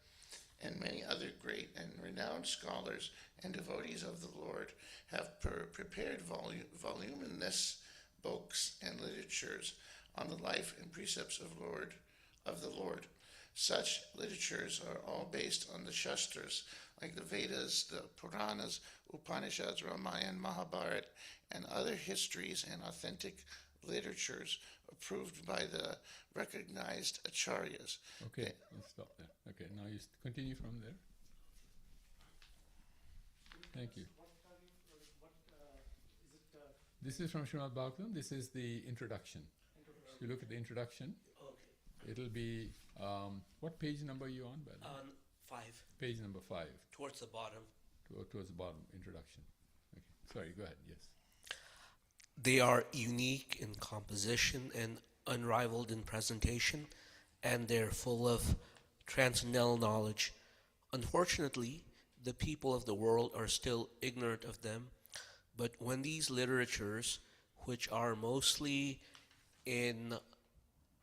and many other great and renowned scholars and devotees of the Lord have prepared voluminous books and literatures on the life and precepts of the Lord. Such literatures are all based on the Shastras, like the Vedas, the Puranas, Upanishads, Ramayana, Mahabharata, and other histories and authentic literatures approved by the recognized acharyas.
Okay, let's stop there. Okay, now you continue from there. Thank you. This is from Srimad Bhagavatam. This is the introduction. If you look at the introduction,
Okay.
it'll be, what page number are you on, by the way?
On 5,
Page number 5,
towards the bottom.
towards the bottom, introduction. Okay, sorry, go ahead, yes.
They are unique in composition and unrivaled in presentation, and they're full of transcendental knowledge. Unfortunately, the people of the world are still ignorant of them, but when these literatures, which are mostly in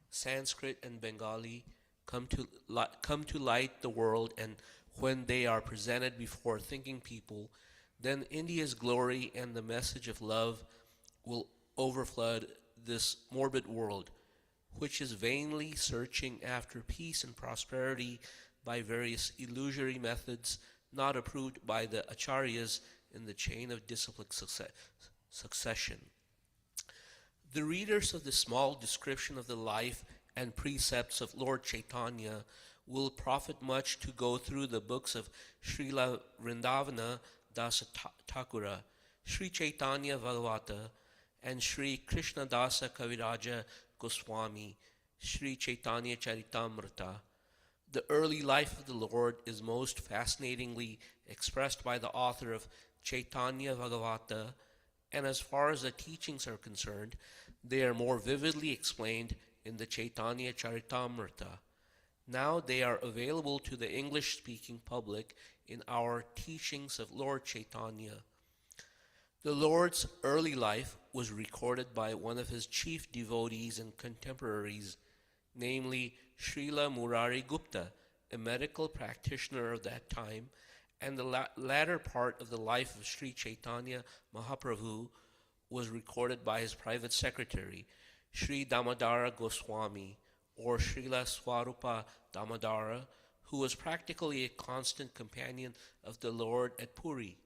Sanskrit and Bengali, come to light the world, and when they are presented before thinking people, then India's glory and the message of love will overflood this morbid world, which is vainly searching after peace and prosperity by various illusory methods not approved by the acharyas in the chain of disciplic succession. The readers of the small description of the life and precepts of Lord Chaitanya will profit much to go through the books of Srila Vrindavana Dasa Thakura, Sri Chaitanya Bhagavata, and Sri Krishna Dasa Kaviraja Goswami, Sri Chaitanya Charitamrita. The early life of the Lord is most fascinatingly expressed by the author of Chaitanya Bhagavata, and as far as the teachings are concerned, they are more vividly explained in the Chaitanya Charitamrita. Now they are available to the English-speaking public in our teachings of Lord Chaitanya. The Lord's early life was recorded by one of his chief devotees and contemporaries, namely Srila Murari Gupta, a medical practitioner of that time, and the latter part of the life of Sri Chaitanya Mahaprabhu was recorded by his private secretary, Sri Damodara Goswami, or Srila Swarupa Damodara, who was practically a constant companion of the Lord at Puri.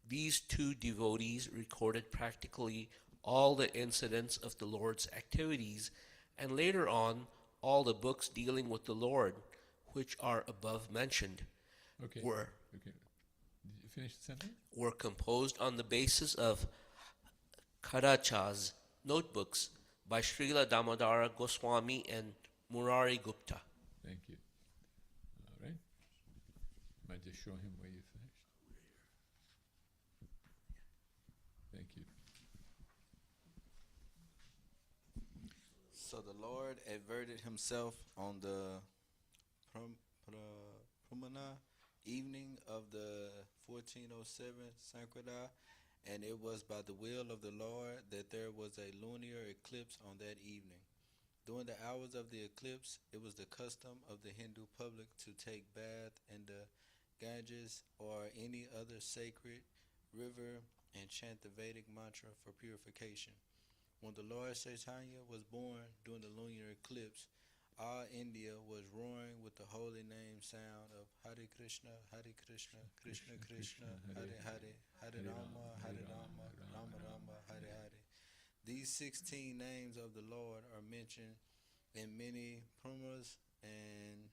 These two devotees recorded practically all the incidents of the Lord's activities, and later on, all the books dealing with the Lord, which are above mentioned,
Okay.
were
Okay. Did you finish the sentence?
were composed on the basis of Karachas notebooks by Srila Damodara Goswami and Murari Gupta.
Thank you. All right. Might just show him where you finished. Thank you.
So the Lord averted himself on the Pramana evening of the 1407 Sankradha, and it was by the will of the Lord that there was a lunar eclipse on that evening. During the hours of the eclipse, it was the custom of the Hindu public to take bath in the Ganges or any other sacred river and chant the Vedic mantra for purification. When the Lord Chaitanya was born during the lunar eclipse, all India was roaring with the holy name sound of Hare Krishna, Krishna Krishna, Hare Hare, Hare Rama, Rama Rama, Hare Hare. These 16 names of the Lord are mentioned in many Puranas and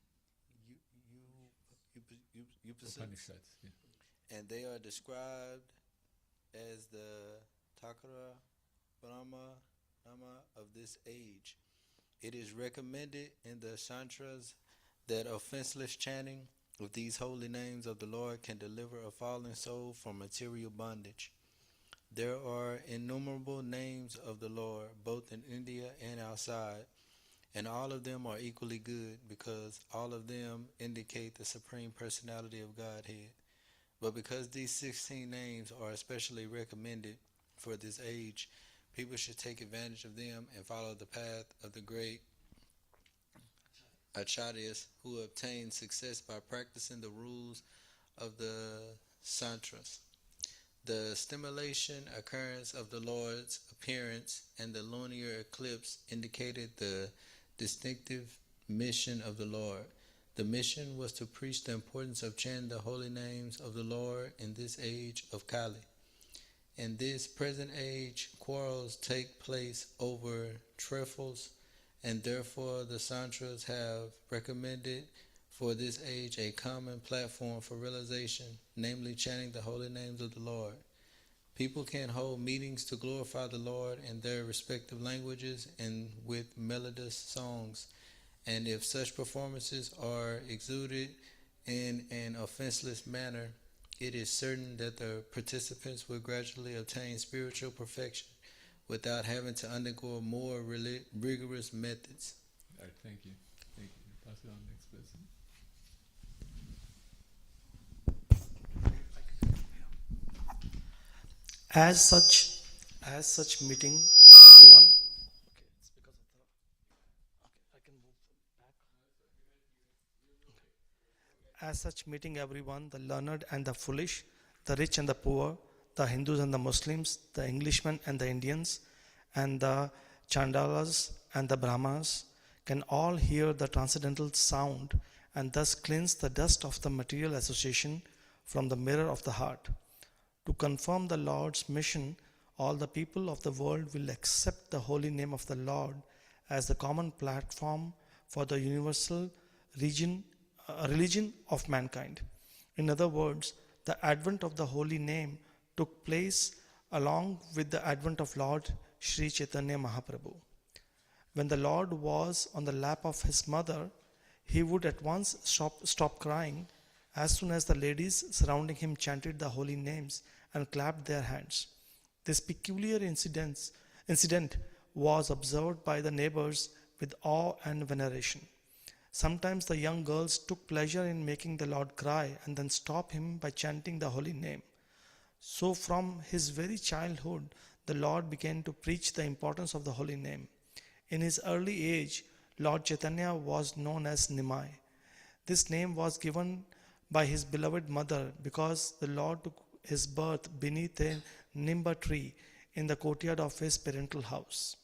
Upanishads, yeah.
and they are described as the Takara Brahma Nama of this age. It is recommended in the Shastras that offenseless chanting of these holy names of the Lord can deliver a fallen soul from material bondage. There are innumerable names of the Lord, both in India and outside, and all of them are equally good because all of them indicate the Supreme Personality of Godhead. But because these 16 names are especially recommended for this age, people should take advantage of them and follow the path of the great acharyas who obtained success by practicing the rules of the Shastras. The stimulation occurrence of the Lord's appearance and the lunar eclipse indicated the distinctive mission of the Lord. The mission was to preach the importance of chanting the holy names of the Lord in this age of Kali. In this present age, quarrels take place over trifles, and therefore the Shastras have recommended for this age a common platform for realization, namely chanting the holy names of the Lord. People can hold meetings to glorify the Lord in their respective languages and with melodious songs, and if such performances are exuded in an offenseless manner, it is certain that the participants will gradually obtain spiritual perfection without having to undergo more rigorous methods.
All right, thank you. Thank you. Pass it on to the next person.
As such meeting everyone. Okay, it's because of the. Okay, I can move back. As such meeting everyone, the learned and the foolish, the rich and the poor, the Hindus and the Muslims, the Englishmen and the Indians, and the Chandalas and the Brahmanas can all hear the transcendental sound and thus cleanse the dust of the material association from the mirror of the heart. To confirm the Lord's mission, all the people of the world will accept the holy name of the Lord as the common platform for the universal religion of mankind. In other words, the advent of the holy name took place along with the advent of Lord Sri Chaitanya Mahaprabhu. When the Lord was on the lap of his mother, he would at once stop crying as soon as the ladies surrounding him chanted the holy names and clapped their hands. This peculiar incident was observed by the neighbors with awe and veneration. Sometimes the young girls took pleasure in making the Lord cry and then stop him by chanting the holy name. So from his very childhood, the Lord began to preach the importance of the holy name. In his early age, Lord Chaitanya was known as Nimai. This name was given by his beloved mother because the Lord took his birth beneath a nimba tree in the courtyard of his parental house.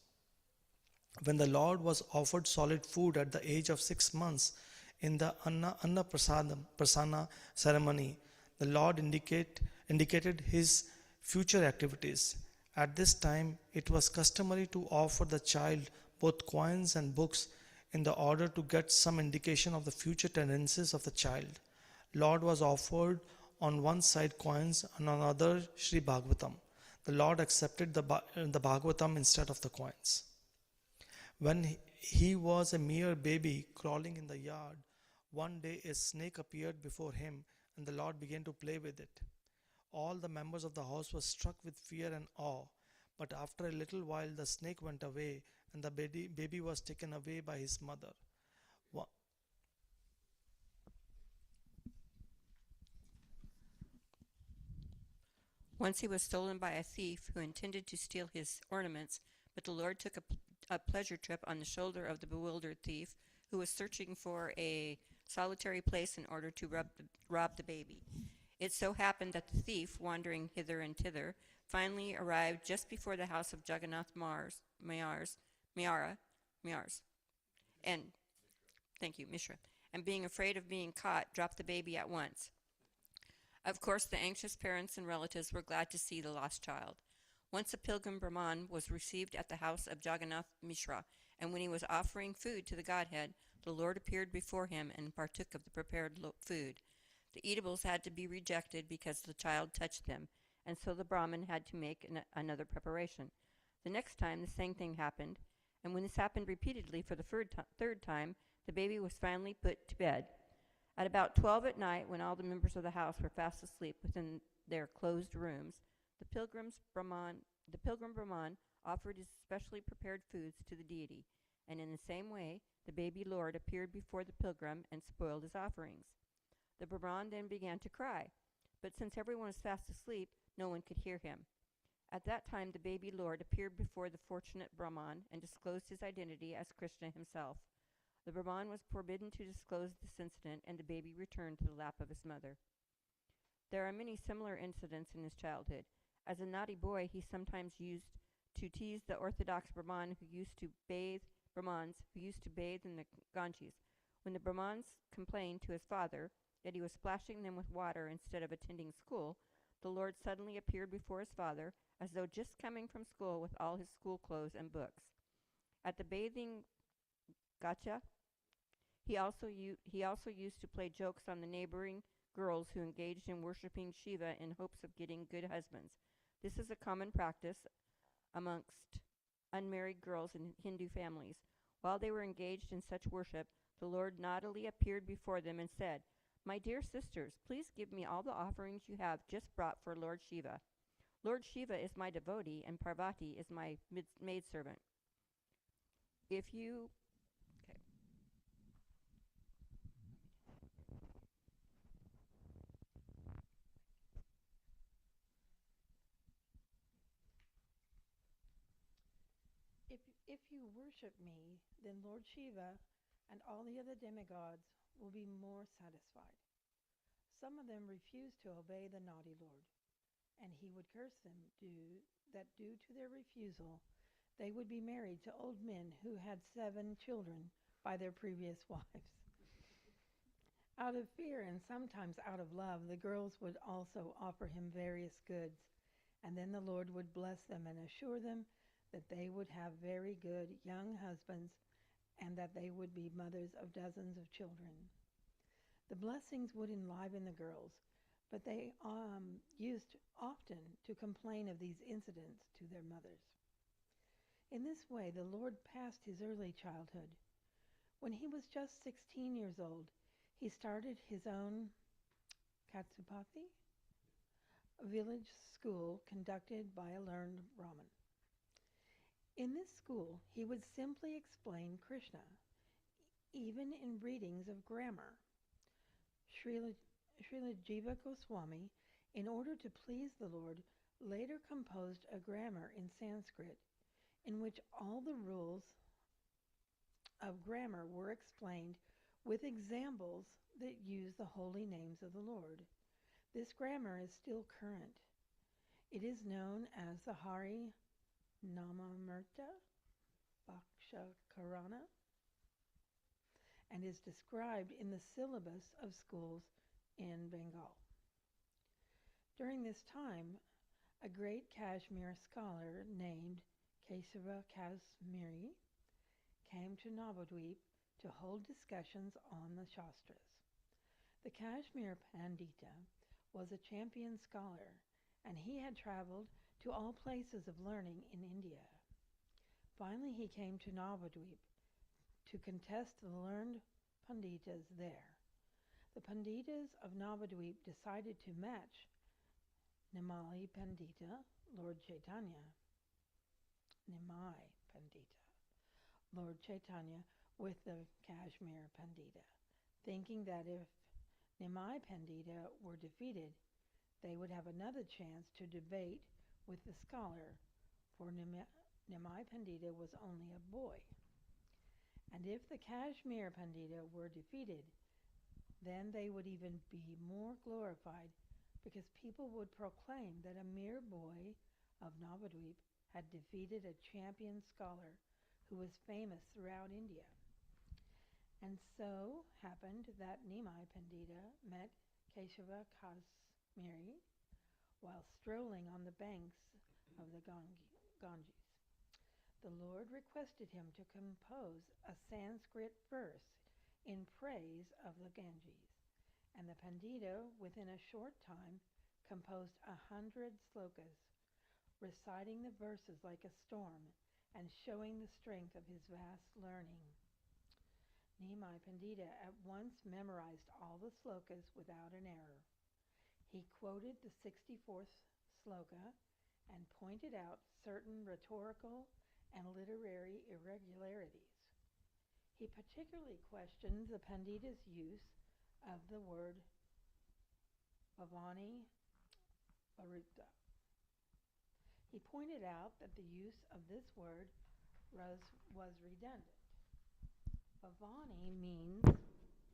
When the Lord was offered solid food at the age of 6 months in the Anna Prasana ceremony, the Lord indicated his future activities. At this time, it was customary to offer the child both coins and books in the order to get some indication of the future tendencies of the child. Lord was offered on one side coins and on the other Sri Bhagavatam. The Lord accepted the Bhagavatam instead of the coins. When he was a mere baby crawling in the yard, one day a snake appeared before him and the Lord began to play with it. All the members of the house were struck with fear and awe, but after a little while the snake went away and the baby was taken away by his mother.
Once he was stolen by a thief who intended to steal his ornaments, but the Lord took a pleasure trip on the shoulder of the bewildered thief who was searching for a solitary place in order to rob the baby. It so happened that the thief, wandering hither and thither, finally arrived just before the house of Jagannath Mayars, and thank you, Mishra, and being afraid of being caught, dropped the baby at once. Of course, the anxious parents and relatives were glad to see the lost child. Once a pilgrim Brahman was received at the house of Jagannath Mishra, and when he was offering food to the Godhead, the Lord appeared before him and partook of the prepared food. The eatables had to be rejected because the child touched them, and so the Brahmin had to make another preparation. The next time, the same thing happened, and when this happened repeatedly for the third time, the baby was finally put to bed. At about 12 at night, when all the members of the house were fast asleep within their closed rooms, the pilgrim Brahman offered his specially prepared foods to the deity, and in the same way, the baby Lord appeared before the pilgrim and spoiled his offerings. The Brahman then began to cry, but since everyone was fast asleep, no one could hear him. At that time, the baby Lord appeared before the fortunate Brahman and disclosed his identity as Krishna himself. The Brahman was forbidden to disclose this incident, and the baby returned to the lap of his mother. There are many similar incidents in his childhood. As a naughty boy, he sometimes used to tease the Orthodox Brahmins who used to bathe in the Ganges. When the Brahmins complained to his father that he was splashing them with water instead of attending school, the Lord suddenly appeared before his father, as though just coming from school with all his school clothes and books. At the bathing gotcha, he also used to play jokes on the neighboring girls who engaged in worshiping Shiva in hopes of getting good husbands. This is a common practice amongst unmarried girls in Hindu families. While they were engaged in such worship, the Lord naughtily appeared before them and said, "My dear sisters, please give me all the offerings you have just brought for Lord Shiva. Lord Shiva is my devotee, and Parvati is my maidservant. If you
If you worship me, then Lord Shiva and all the other demigods will be more satisfied." Some of them refused to obey the naughty Lord, and he would curse them due to their refusal, they would be married to old men who had 7 children by their previous wives. Out of fear and sometimes out of love, the girls would also offer him various goods, and then the Lord would bless them and assure them that they would have very good young husbands and that they would be mothers of dozens of children. The blessings would enliven the girls, but they used often to complain of these incidents to their mothers. In this way, the Lord passed his early childhood. When he was just 16 years old, he started his own Katsupati, a village school conducted by a learned Brahmin. In this school, he would simply explain Krishna, even in readings of grammar. Srila Jiva Goswami, in order to please the Lord, later composed a grammar in Sanskrit in which all the rules of grammar were explained with examples that use the holy names of the Lord. This grammar is still current. It is known as the Hari Namamrita Bhakshakarana and is described in the syllabus of schools in Bengal. During this time, a great Kashmir scholar named Kesava Kashmiri came to Navadvip to hold discussions on the Shastras. The Kashmir Pandita was a champion scholar, and he had traveled to all places of learning in India. Finally, he came to Navadvip to contest the learned Panditas there. The Panditas of Navadvip decided to match Nimai Pandita, Lord Chaitanya, with the Kashmir Pandita, thinking that if Nimai Pandita were defeated, they would have another chance to debate with the scholar, for Nimai Pandita was only a boy. And if the Kashmir Pandita were defeated, then they would even be more glorified, because people would proclaim that a mere boy of Navadvip had defeated a champion scholar who was famous throughout India. And so happened that Nimai Pandita met Keshava Kasmiri while strolling on the banks of the Ganges. The Lord requested him to compose a Sanskrit verse in praise of the Ganges, and the Pandita, within a short time, composed 100 slokas, reciting the verses like a storm and showing the strength of his vast learning. Nimai Pandita at once memorized all the slokas without an error. He quoted the 64th sloka and pointed out certain rhetorical and literary irregularities. He particularly questioned the Pandita's use of the word Bhavani Varukta. He pointed out that the use of this word was redundant. Bhavani means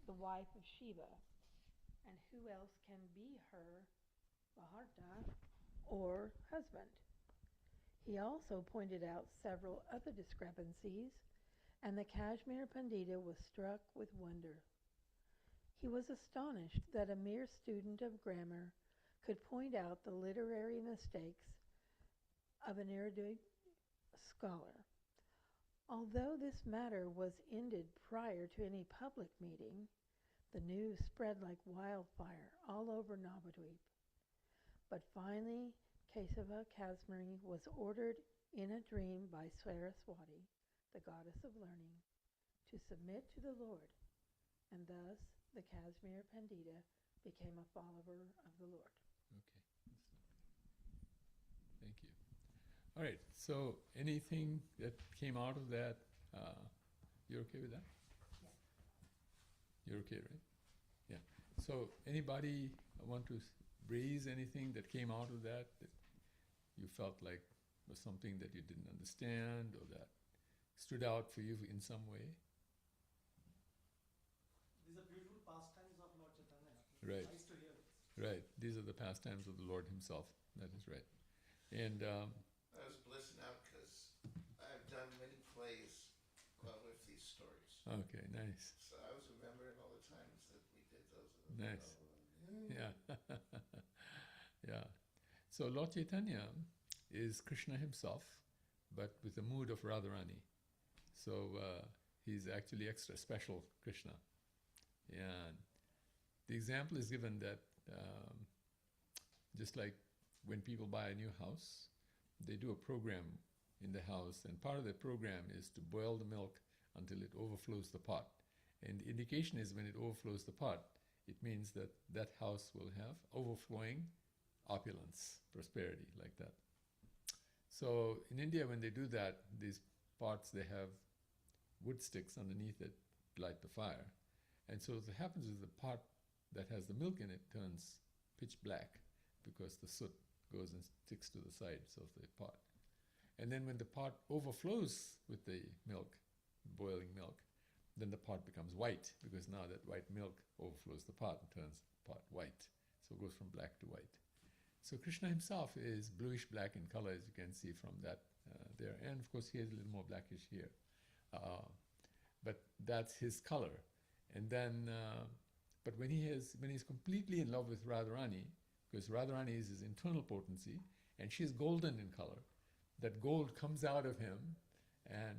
the wife of Shiva, and who else can be her Bharata or husband? He also pointed out several other discrepancies, and the Kashmir Pandita was struck with wonder. He was astonished that a mere student of grammar could point out the literary mistakes of an erudite scholar. Although this matter was ended prior to any public meeting, the news spread like wildfire all over Navadvip. But finally, Kesava Kasmiri was ordered in a dream by Saraswati, the goddess of learning, to submit to the Lord, and thus the Kashmir Pandita became a follower of the Lord.
Okay. Thank you. All right. So anything that came out of that, you're okay with that?
Yeah.
You're okay, right? Yeah. So anybody want to raise anything that came out of that you felt like was something that you didn't understand or that stood out for you in some way?
These are beautiful pastimes of Lord Chaitanya.
Right.
Nice to hear this.
Right. These are the pastimes of the Lord himself. That is right. And
I was blissing out because I've done many plays with these stories.
okay, nice.
So I was remembering all the times that we did those.
Nice. Yeah. Yeah. So Lord Chaitanya is Krishna himself, but with the mood of Radharani. So he's actually extra special Krishna. And the example is given that just like when people buy a new house, they do a program in the house, and part of the program is to boil the milk until it overflows the pot. And the indication is when it overflows the pot, it means that that house will have overflowing opulence, prosperity, like that. So in India, when they do that, these pots, they have wood sticks underneath it to light the fire. And so what happens is the pot that has the milk in it turns pitch black because the soot goes and sticks to the sides of the pot. And then when the pot overflows with the milk, boiling milk, then the pot becomes white because now that white milk overflows the pot and turns the pot white. So it goes from black to white. So Krishna himself is bluish-black in color, as you can see from that there. And of course, he is a little more blackish here. But that's his color. And then, but when he's completely in love with Radharani, because Radharani is his internal potency, and she's golden in color, that gold comes out of him and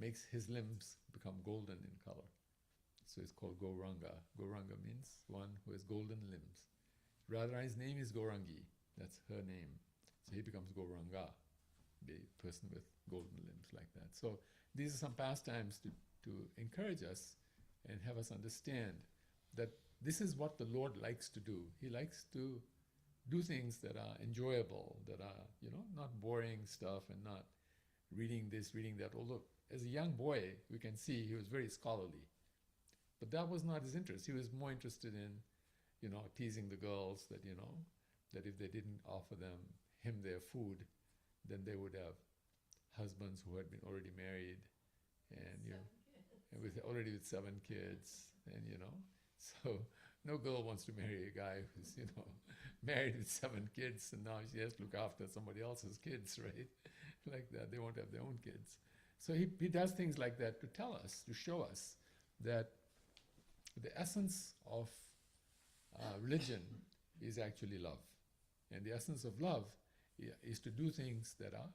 makes his limbs become golden in color. So it's called Gauranga. Gauranga means one who has golden limbs. Radharani's name is Gaurangi. That's her name. So he becomes Gauranga, the person with golden limbs like that. So these are some pastimes to encourage us and have us understand that this is what the Lord likes to do. He likes to do things that are enjoyable, that are, not boring stuff and not reading this, reading that. Although as a young boy, we can see he was very scholarly. But that was not his interest. He was more interested in, teasing the girls that, that if they didn't offer him their food, then they would have husbands who had been already married, and and already with 7 kids, and so no girl wants to marry a guy who's married with 7 kids, and now she has to look after somebody else's kids, right? Like that, they won't have their own kids. So he does things like that to tell us, to show us that the essence of religion is actually love, and the essence of love is to do things that are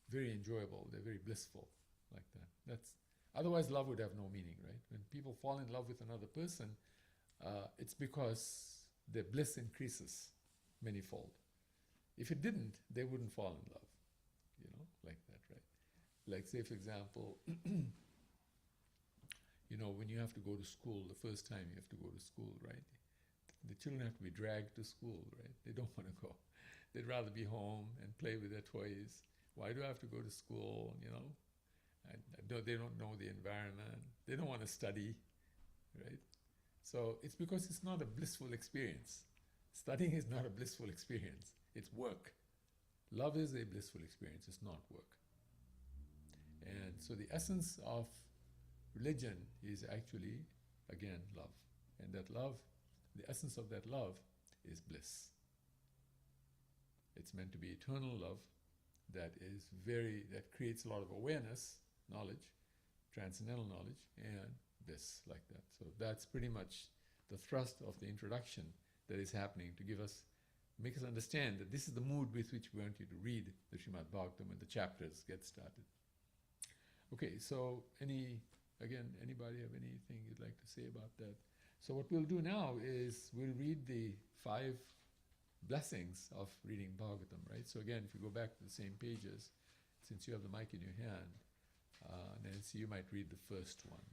very enjoyable, they're very blissful, like that. Otherwise love would have no meaning, right? When people fall in love with another person, it's because their bliss increases manyfold. If it didn't, they wouldn't fall in love, like that, right? Like, say, for example, when you have to go to school, the first time you have to go to school, right? The children have to be dragged to school, right? They don't want to go. They'd rather be home and play with their toys. Why do I have to go to school, they don't know the environment. They don't want to study, right? So it's because it's not a blissful experience. Studying is not a blissful experience. It's work. Love is a blissful experience. It's not work. And so the essence of religion is actually, again, love. And that love, the essence of that love is bliss. It's meant to be eternal love that creates a lot of awareness, knowledge, transcendental knowledge, and bliss, like that. So that's pretty much the thrust of the introduction that is happening to make us understand that this is the mood with which we want you to read the Srimad Bhagavatam when the chapters get started. Okay, so anybody have anything you'd like to say about that? So what we'll do now is we'll read the 5 blessings of reading Bhagavatam, right? So again, if you go back to the same pages, since you have the mic in your hand, Nancy, you might read the first one.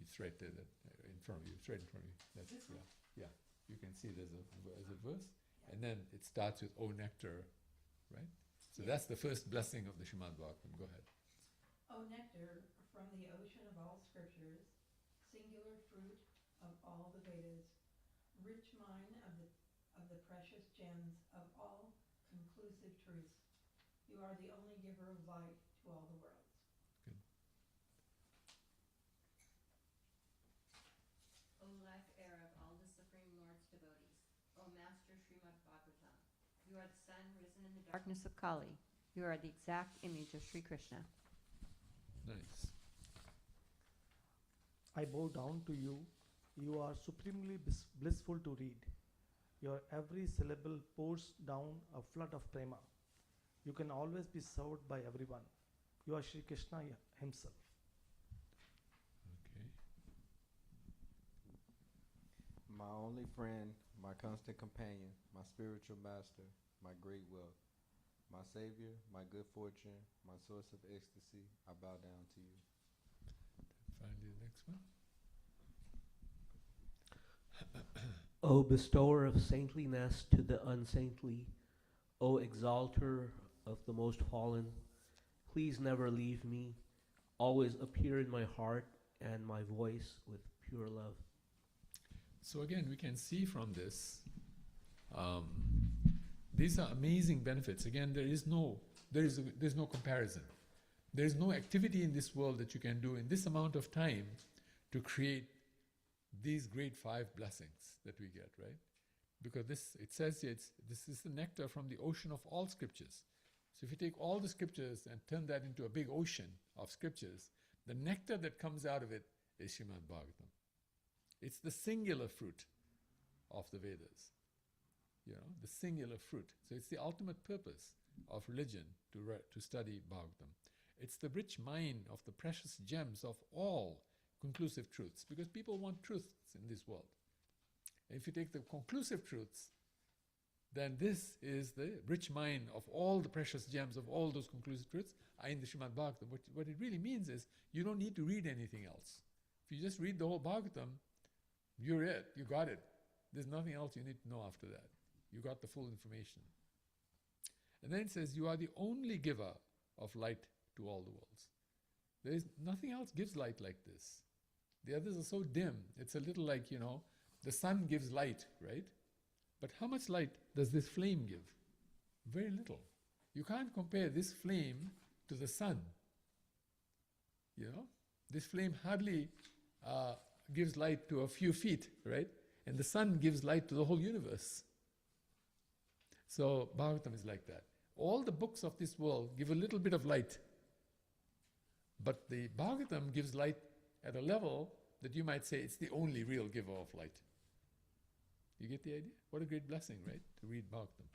It's right there, in front of you. It's right in front of you. That's
This one?
Yeah. You can see there's a verse, and then it starts with "O nectar," right? So that's the first blessing of the Srimad Bhagavatam. Go ahead.
O nectar from the ocean of all scriptures, singular fruit of all the Vedas, rich mine of the precious gems of all conclusive truths. You are the only giver of light to all the worlds.
Good.
O life air of all the Supreme Lord's devotees, O Master Srimad Bhagavatam, you are the sun risen in the darkness of Kali. You are the exact image of Sri Krishna.
Nice.
I bow down to you. You are supremely blissful to read. Your every syllable pours down a flood of prema. You can always be served by everyone. You are Sri Krishna himself.
Okay.
My only friend, my constant companion, my spiritual master, my great wealth, my savior, my good fortune, my source of ecstasy, I bow down to you.
Finally, the next one.
O bestower of saintliness to the unsaintly, O exalter of the most fallen, please never leave me. Always appear in my heart and my voice with pure love.
So again, we can see from this, these are amazing benefits. Again, there's no comparison. There is no activity in this world that you can do in this amount of time to create these great 5 blessings that we get, right? Because it says this is the nectar from the ocean of all scriptures. So if you take all the scriptures and turn that into a big ocean of scriptures, the nectar that comes out of it is Srimad Bhagavatam. It's the singular fruit of the Vedas. The singular fruit. So it's the ultimate purpose of religion to study Bhagavatam. It's the rich mine of the precious gems of all conclusive truths, because people want truths in this world. And if you take the conclusive truths, then this is the rich mine of all the precious gems of all those conclusive truths are in the Srimad Bhagavatam. What it really means is you don't need to read anything else. If you just read the whole Bhagavatam, you're it. You got it. There's nothing else you need to know after that. You got the full information. And then it says, you are the only giver of light to all the worlds. There is nothing else gives light like this. The others are so dim. It's a little like, the The sun gives light, right? But how much light does this flame give? Very little. You can't compare this flame to the sun. You know, this flame hardly gives light to a few feet, right? And the sun gives light to the whole universe. So Bhagavatam is like that. All the books of this world give a little bit of light. But the Bhagavatam gives light at a level that you might say it's the only real giver of light. You get the idea? What a great blessing, right? To read Bhagavatam.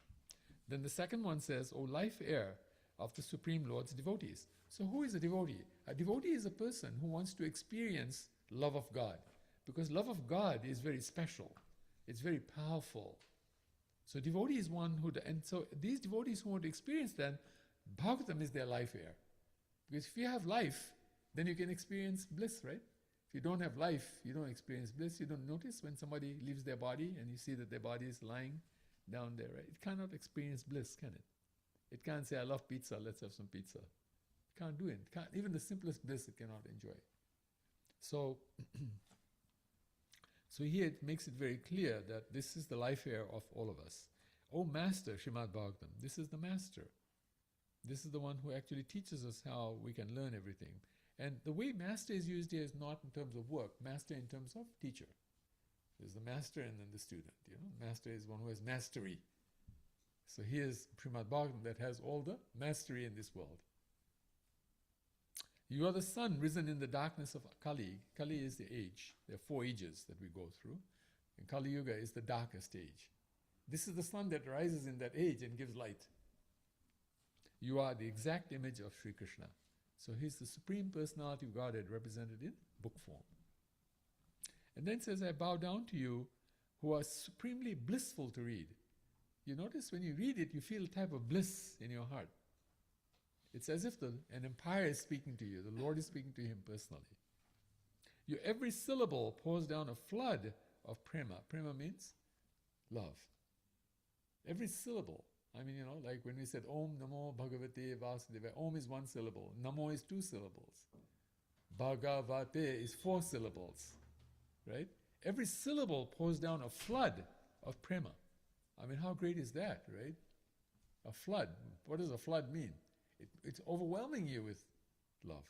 Then the second one says, O life heir of the Supreme Lord's devotees. So who is a devotee? A devotee is a person who wants to experience love of God. Because love of God is very special. It's very powerful. So devotee is one who, and so these devotees who want to experience that, Bhagavatam is their life heir. Because if you have life, then you can experience bliss, right? If you don't have life, you don't experience bliss. You don't notice when somebody leaves their body and you see that their body is lying down there, right? It cannot experience bliss, can it? It can't say, I love pizza, let's have some pizza. It can't do it. Even the simplest bliss it cannot enjoy. So, so here it makes it very clear that this is the life heir of all of us. Oh Master, Srimad Bhagavatam, this is the Master. This is the one who actually teaches us how we can learn everything. And the way Master is used here is not in terms of work, Master in terms of teacher. There's the master and then the student. You know, master is one who has mastery. So here's Srimad Bhagavatam that has all the mastery in this world. You are the sun risen in the darkness of Kali. Kali is the age. There are 4 ages that we go through. And Kali Yuga is the darkest age. This is the sun that rises in that age and gives light. You are the exact image of Sri Krishna. So he's the Supreme Personality of Godhead represented in book form. And then it says, I bow down to you who are supremely blissful to read. You notice when you read it, you feel a type of bliss in your heart. It's as if an empire is speaking to you. The Lord is speaking to him personally. Your every syllable pours down a flood of prema. Prema means love. Every syllable. I mean, you know, like when we said Om Namo Bhagavate Vasudeva. Om is 1 syllable. Namo is 2 syllables. Bhagavate is 4 syllables. Right? Every syllable pours down a flood of prema. I mean, how great is that, right? A flood. What does a flood mean? It's overwhelming you with love.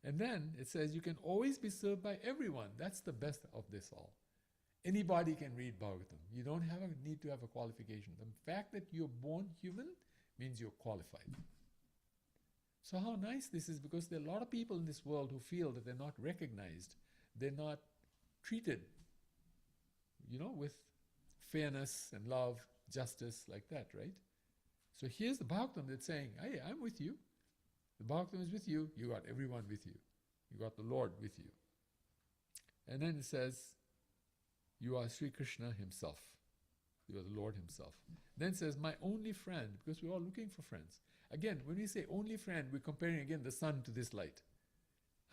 And then it says you can always be served by everyone. That's the best of this all. Anybody can read Bhagavatam. You don't need to have a qualification. The fact that you're born human means you're qualified. So how nice this is, because there are a lot of people in this world who feel that they're not recognized. They're not treated, you know, with fairness and love, justice, like that, right? So here's the Bhagavatam that's saying, hey, I'm with you. The Bhagavatam is with you. You got everyone with you. You got the Lord with you. And then it says, you are Sri Krishna himself. You are the Lord himself. Then it says, my only friend, because we're all looking for friends. Again, when we say only friend, we're comparing again the sun to this light.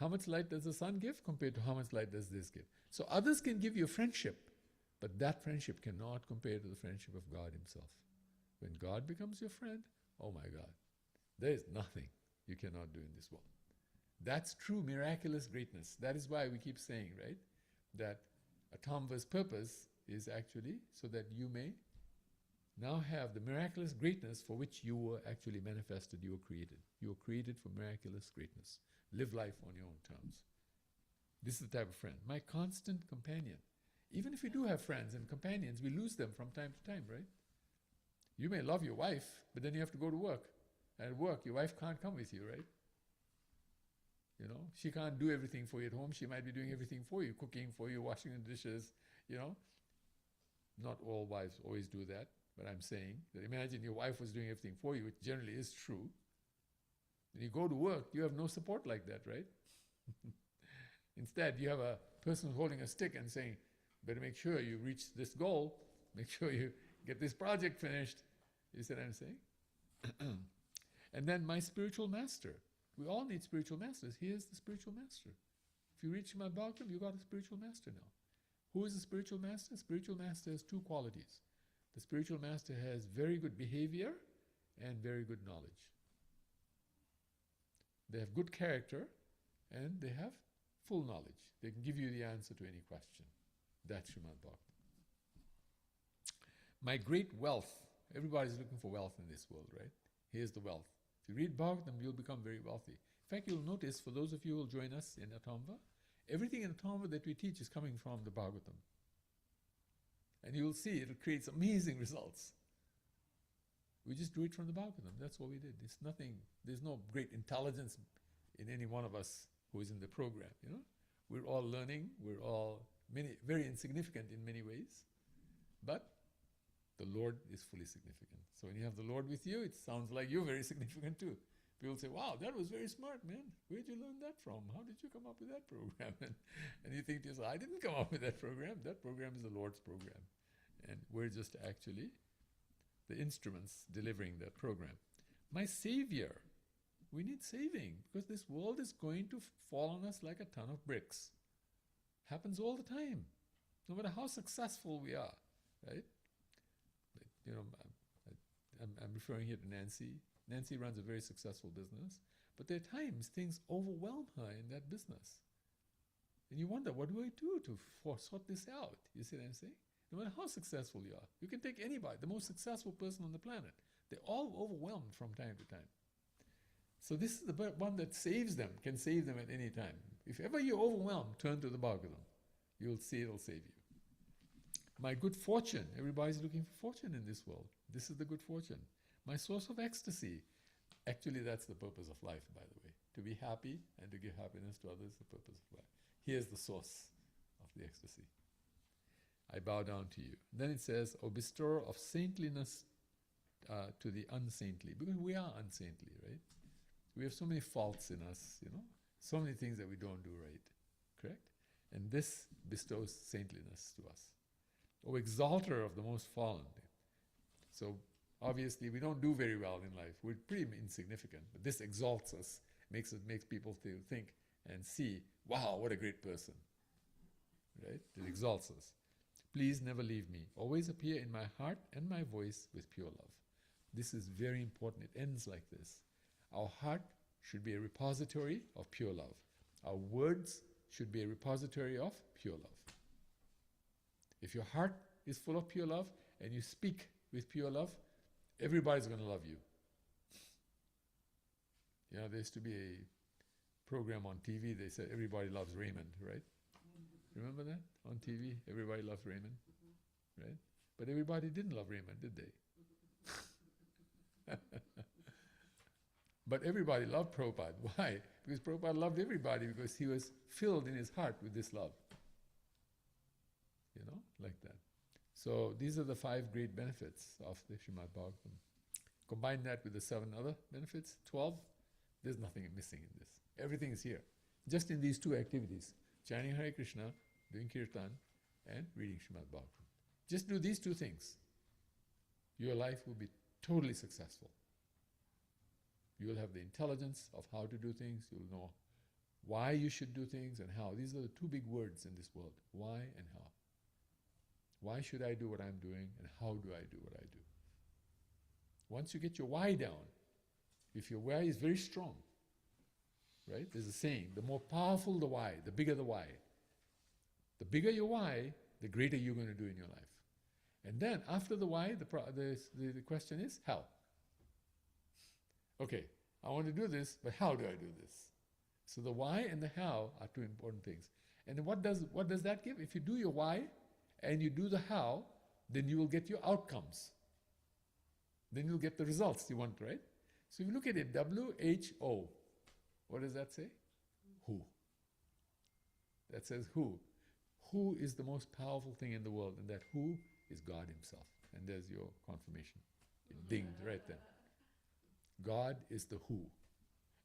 How much light does the sun give compared to how much light does this give? So others can give you friendship, but that friendship cannot compare to the friendship of God himself. When God becomes your friend, oh my God, there is nothing you cannot do in this world. That's true miraculous greatness. That is why we keep saying, right, that Atamva's purpose is actually so that you may now have the miraculous greatness for which you were actually manifested, you were created. You were created for miraculous greatness. Live life on your own terms. This is the type of friend. My constant companion. Even if we do have friends and companions, we lose them from time to time, right? You may love your wife, but then you have to go to work. And at work, your wife can't come with you, right? You know, she can't do everything for you at home. She might be doing everything for you, cooking for you, washing the dishes, you know. Not all wives always do that, but I'm saying that imagine your wife was doing everything for you, which generally is true. When you go to work, you have no support like that, right? Instead, you have a person holding a stick and saying, better make sure you reach this goal, make sure you get this project finished. You see what I'm saying? And then my spiritual master. We all need spiritual masters. He is the spiritual master. If you reach my Bhagavatam, you got a spiritual master now. Who is the spiritual master? Spiritual master has 2 qualities. The spiritual master has very good behavior and very good knowledge. They have good character and they have full knowledge. They can give you the answer to any question. That's Srimad Bhagavatam. My great wealth. Everybody's looking for wealth in this world, right? Here's the wealth. If you read Bhagavatam, you'll become very wealthy. In fact, you'll notice, for those of you who will join us in Atamva, everything in Atamva that we teach is coming from the Bhagavatam. And you'll see it creates amazing results. We just do it from the Bhagavatam. That's what we did. It's nothing, there's no great intelligence in any one of us who is in the program, you know? We're all learning, we're all very insignificant in many ways, but the Lord is fully significant. So when you have the Lord with you, it sounds like you're very significant too. People say, wow, that was very smart, man. Where'd you learn that from? How did you come up with that program? And you think to yourself, I didn't come up with that program. That program is the Lord's program. And we're just actually the instruments delivering that program. My Savior, we need saving because this world is going to fall on us like a ton of bricks. Happens all the time, no matter how successful we are, right? But, you know, I'm referring here to Nancy. Nancy runs a very successful business, but there are times things overwhelm her in that business. And you wonder, what do I do to sort this out? You see what I'm saying? No matter how successful you are, you can take anybody, the most successful person on the planet. They're all overwhelmed from time to time. So this is the one that saves them, can save them at any time. If ever you're overwhelmed, turn to the Bhagavatam. You'll see it'll save you. My good fortune. Everybody's looking for fortune in this world. This is the good fortune. My source of ecstasy. Actually, that's the purpose of life, by the way. To be happy and to give happiness to others is the purpose of life. Here's the source of the ecstasy. I bow down to you. Then it says, O bestower of saintliness to the unsaintly. Because we are unsaintly, right? We have so many faults in us, you know, so many things that we don't do right, correct? And this bestows saintliness to us. O exalter of the most fallen. So obviously we don't do very well in life. We're pretty insignificant, but this exalts us, makes people to think and see, wow, what a great person, right? It exalts us. Please never leave me. Always appear in my heart and my voice with pure love. This is very important. It ends like this. Our heart should be a repository of pure love. Our words should be a repository of pure love. If your heart is full of pure love and you speak with pure love, everybody's going to love you. You know, there used to be a program on TV, they said everybody loves Raymond, right? Remember that? On TV, everybody loves Raymond, right? But everybody didn't love Raymond, did they? But everybody loved Prabhupada. Why? Because Prabhupada loved everybody because he was filled in his heart with this love. You know, like that. So these are the 5 great benefits of the Srimad Bhagavatam. Combine that with the 7 other benefits, 12, there's nothing missing in this. Everything is here. Just in these 2 activities, chanting Hare Krishna, doing Kirtan, and reading Srimad Bhagavatam. Just do these 2 things. Your life will be totally successful. You will have the intelligence of how to do things. You will know why you should do things and how. These are the 2 big words in this world, why and how. Why should I do what I'm doing and how do I do what I do? Once you get your why down, if your why is very strong, right? There's a saying, the more powerful the why, the bigger the why. The bigger your why, the greater you're going to do in your life. And then after the why, the question is how. Okay, I want to do this, but how do I do this? So the why and the how are 2 important things. And what does that give? If you do your why and you do the how, then you will get your outcomes. Then you'll get the results you want, right? So if you look at it, WHO, what does that say? Who. That says who. Who is the most powerful thing in the world? And that who is God himself. And there's your confirmation. It dinged right then. God is the who.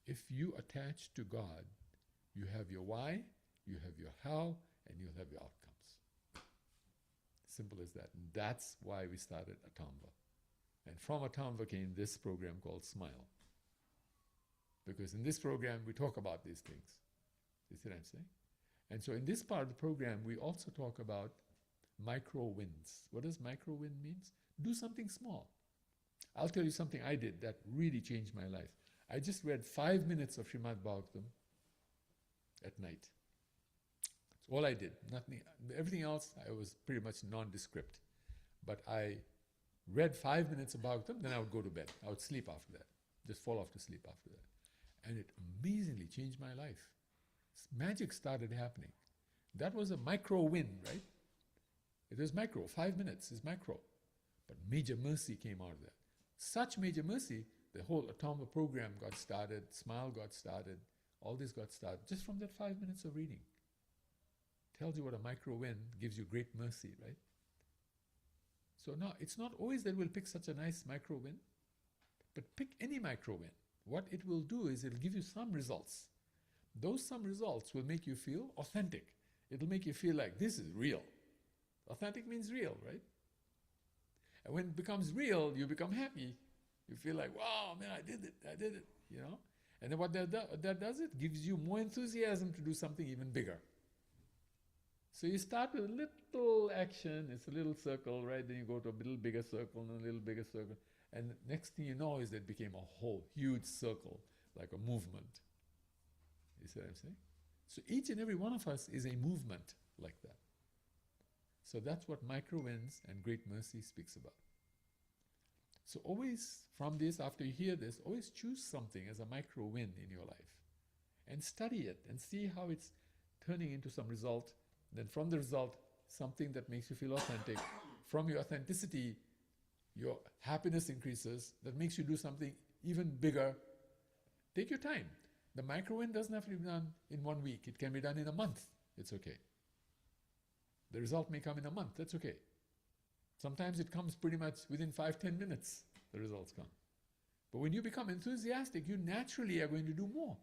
If you attach to God, you have your why, you have your how, and you'll have your outcomes. Simple as that. And that's why we started Atamva. And from Atamva came this program called Smile. Because in this program, we talk about these things. You see what I'm saying? And so in this part of the program, we also talk about micro wins. What does micro win means? Do something small. I'll tell you something I did that really changed my life. I just read 5 minutes of Srimad Bhagavatam at night. All I did. Nothing. Everything else, I was pretty much nondescript. But I read 5 minutes about them, then I would go to bed. I would sleep after that. Just fall off to sleep after that. And it amazingly changed my life. Magic started happening. That was a micro win, right? It was micro. 5 minutes is micro. But major mercy came out of that. Such major mercy, the whole Atomic program got started, Smile got started, all this got started just from that 5 minutes of reading. Tells you what a micro win gives you great mercy, right? So now, it's not always that we'll pick such a nice micro win, but pick any micro win. What it will do is it'll give you some results. Those some results will make you feel authentic. It'll make you feel like this is real. Authentic means real, right? And when it becomes real, you become happy. You feel like, wow, man, I did it, you know? And then what that does, it gives you more enthusiasm to do something even bigger. So you start with a little action, it's a little circle, right? Then you go to a little bigger circle and a little bigger circle. And the next thing you know is that it became a whole huge circle, like a movement. You see what I'm saying? So each and every one of us is a movement like that. So that's what micro wins and great mercy speaks about. So always, from this, after you hear this, always choose something as a micro win in your life. And study it and see how it's turning into some result. Then from the result, something that makes you feel authentic. From your authenticity, your happiness increases. That makes you do something even bigger. Take your time. The micro win doesn't have to be done in 1 week. It can be done in a month. It's okay. The result may come in a month. That's okay. Sometimes it comes pretty much within 5-10 minutes, the results come. But when you become enthusiastic, you naturally are going to do more,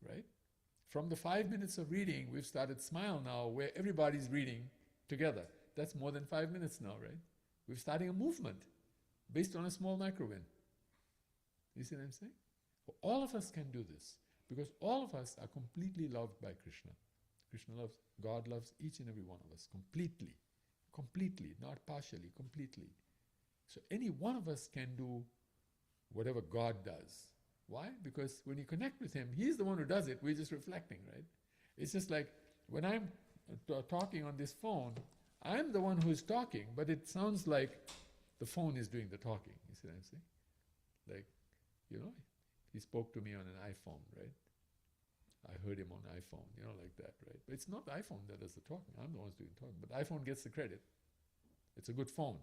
right? From the 5 minutes of reading, we've started Smile now, where everybody's reading together. That's more than 5 minutes now, right? We're starting a movement based on a small micro win. You see what I'm saying? All of us can do this, because all of us are completely loved by Krishna. God loves each and every one of us completely. Completely, not partially, completely. So any one of us can do whatever God does. Why? Because when you connect with Him, He's the one who does it. We're just reflecting, right? It's just like when I'm talking on this phone, I'm the one who's talking, but it sounds like the phone is doing the talking. You see what I'm saying? Like, you know, He spoke to me on an iPhone, right? I heard Him on iPhone, you know, like that, right? But it's not the iPhone that does the talking. I'm the one who's doing the talking. But the iPhone gets the credit. It's a good phone.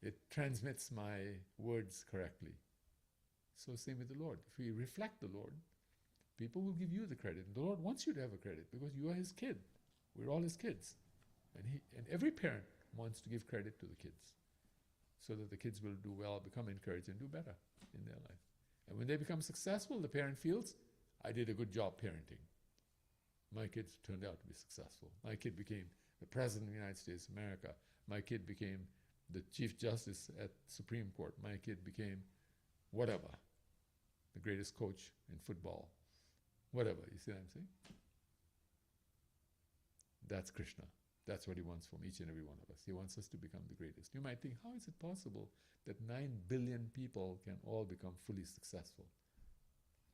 It transmits my words correctly. So same with the Lord. If we reflect the Lord, people will give you the credit. And the Lord wants you to have a credit because you are His kid. We're all His kids. And every parent wants to give credit to the kids so that the kids will do well, become encouraged, and do better in their life. And when they become successful, the parent feels, I did a good job parenting. My kids turned out to be successful. My kid became the President of the United States of America. My kid became the Chief Justice at Supreme Court. My kid became whatever, the greatest coach in football. Whatever, you see what I'm saying? That's Krishna. That's what He wants from each and every one of us. He wants us to become the greatest. You might think, how is it possible that 9 billion people can all become fully successful?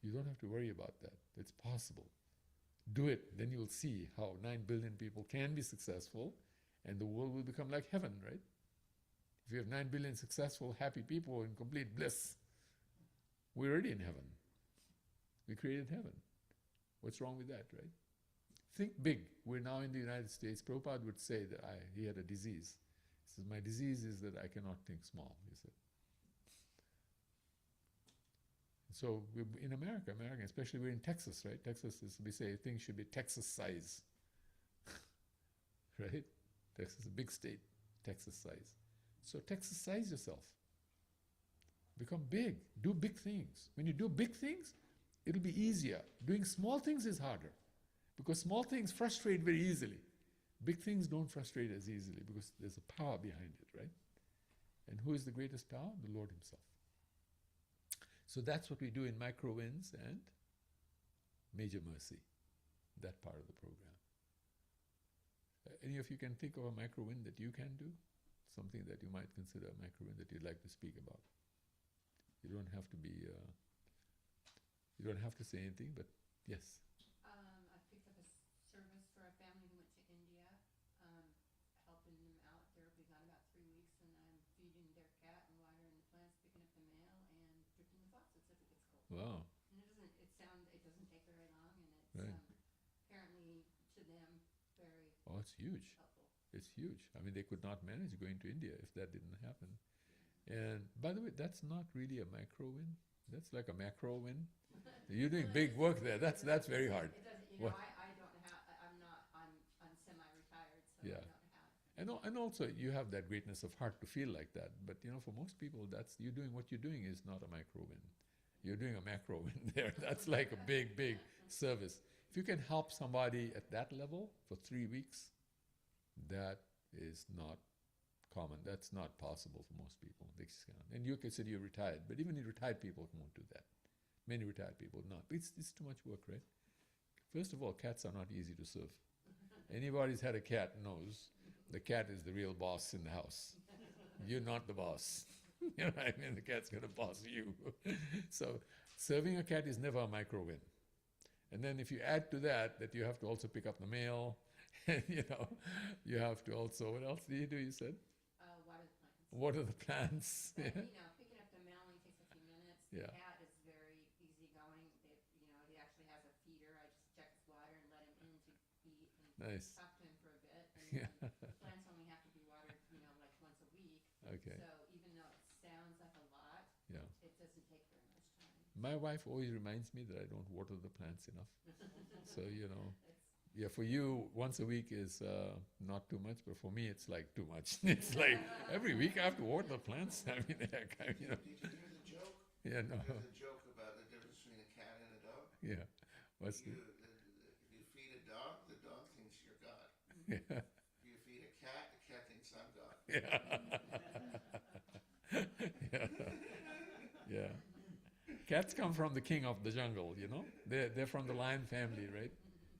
You don't have to worry about that. It's possible. Do it, then you'll see how 9 billion people can be successful and the world will become like heaven, right? If you have 9 billion successful, happy people in complete bliss, we're already in heaven. We created heaven. What's wrong with that, right? Think big. We're now in the United States. Prabhupada would say that he had a disease. He says, my disease is that I cannot think small, he said. So in America, especially we're in Texas, right? Texas is, we say things should be Texas size, right? Texas is a big state, Texas size. So Texas size yourself. Become big. Do big things. When you do big things, it'll be easier. Doing small things is harder because small things frustrate very easily. Big things don't frustrate as easily because there's a power behind it, right? And who is the greatest power? The Lord Himself. So that's what we do in micro wins and major mercy, that part of the program. Any of you can think of a micro win that you can do? Something that you might consider a micro win that you'd like to speak about. You don't have to be, you don't have to say anything, but yes.
I picked up a service
it's huge.
helpful.
It's huge. I mean, they could not manage going to India if that didn't happen. And by the way, that's not really a micro win. That's like a macro win. You're doing big work there. That's very hard.
It doesn't, you
What?
know, I don't have, I'm semi-retired, so
Yeah.
I don't have.
And also you have that greatness of heart to feel like that. But you know, for most people, that's you doing what you're doing is not a micro win. You're doing a macro win there. That's like a big, big service. If you can help somebody at that level for 3 weeks, that is not common. That's not possible for most people. They just can't. And you consider you're retired, but even retired people won't do that. Many retired people not. It's too much work, right? First of all, cats are not easy to serve. Anybody who's had a cat knows the cat is the real boss in the house. You're not the boss. You know what I mean? The cat's going to boss you. So serving a cat is never a micro win. And then if you add to that you have to also pick up the mail, and you have to also, what else do? You said?
Water the plants.
Water the plants.
But,
Yeah.
picking up the mail only takes a few minutes.
Yeah.
The cat is very easygoing. He actually has a feeder. I just check his water and let him in to eat and
Nice.
talk to him for a bit. And
Yeah.
then the plants only have to be watered, like once a week.
Okay.
So even though it sounds like a lot,
Yeah.
it doesn't take very much time.
My wife always reminds me that I don't water the plants enough. So,
It's,
yeah, for you, once a week is not too much, but for me, it's like too much. It's like every week I have to water the plants. I mean, heck,
Did you hear the joke?
Yeah, no.
There's a joke about the difference between a cat and a dog.
Yeah. What's
If you feed a dog thinks you're God.
Yeah.
If you feed a cat, the cat thinks I'm God.
Yeah. Yeah. Cats come from the king of the jungle, They're from the lion family, right?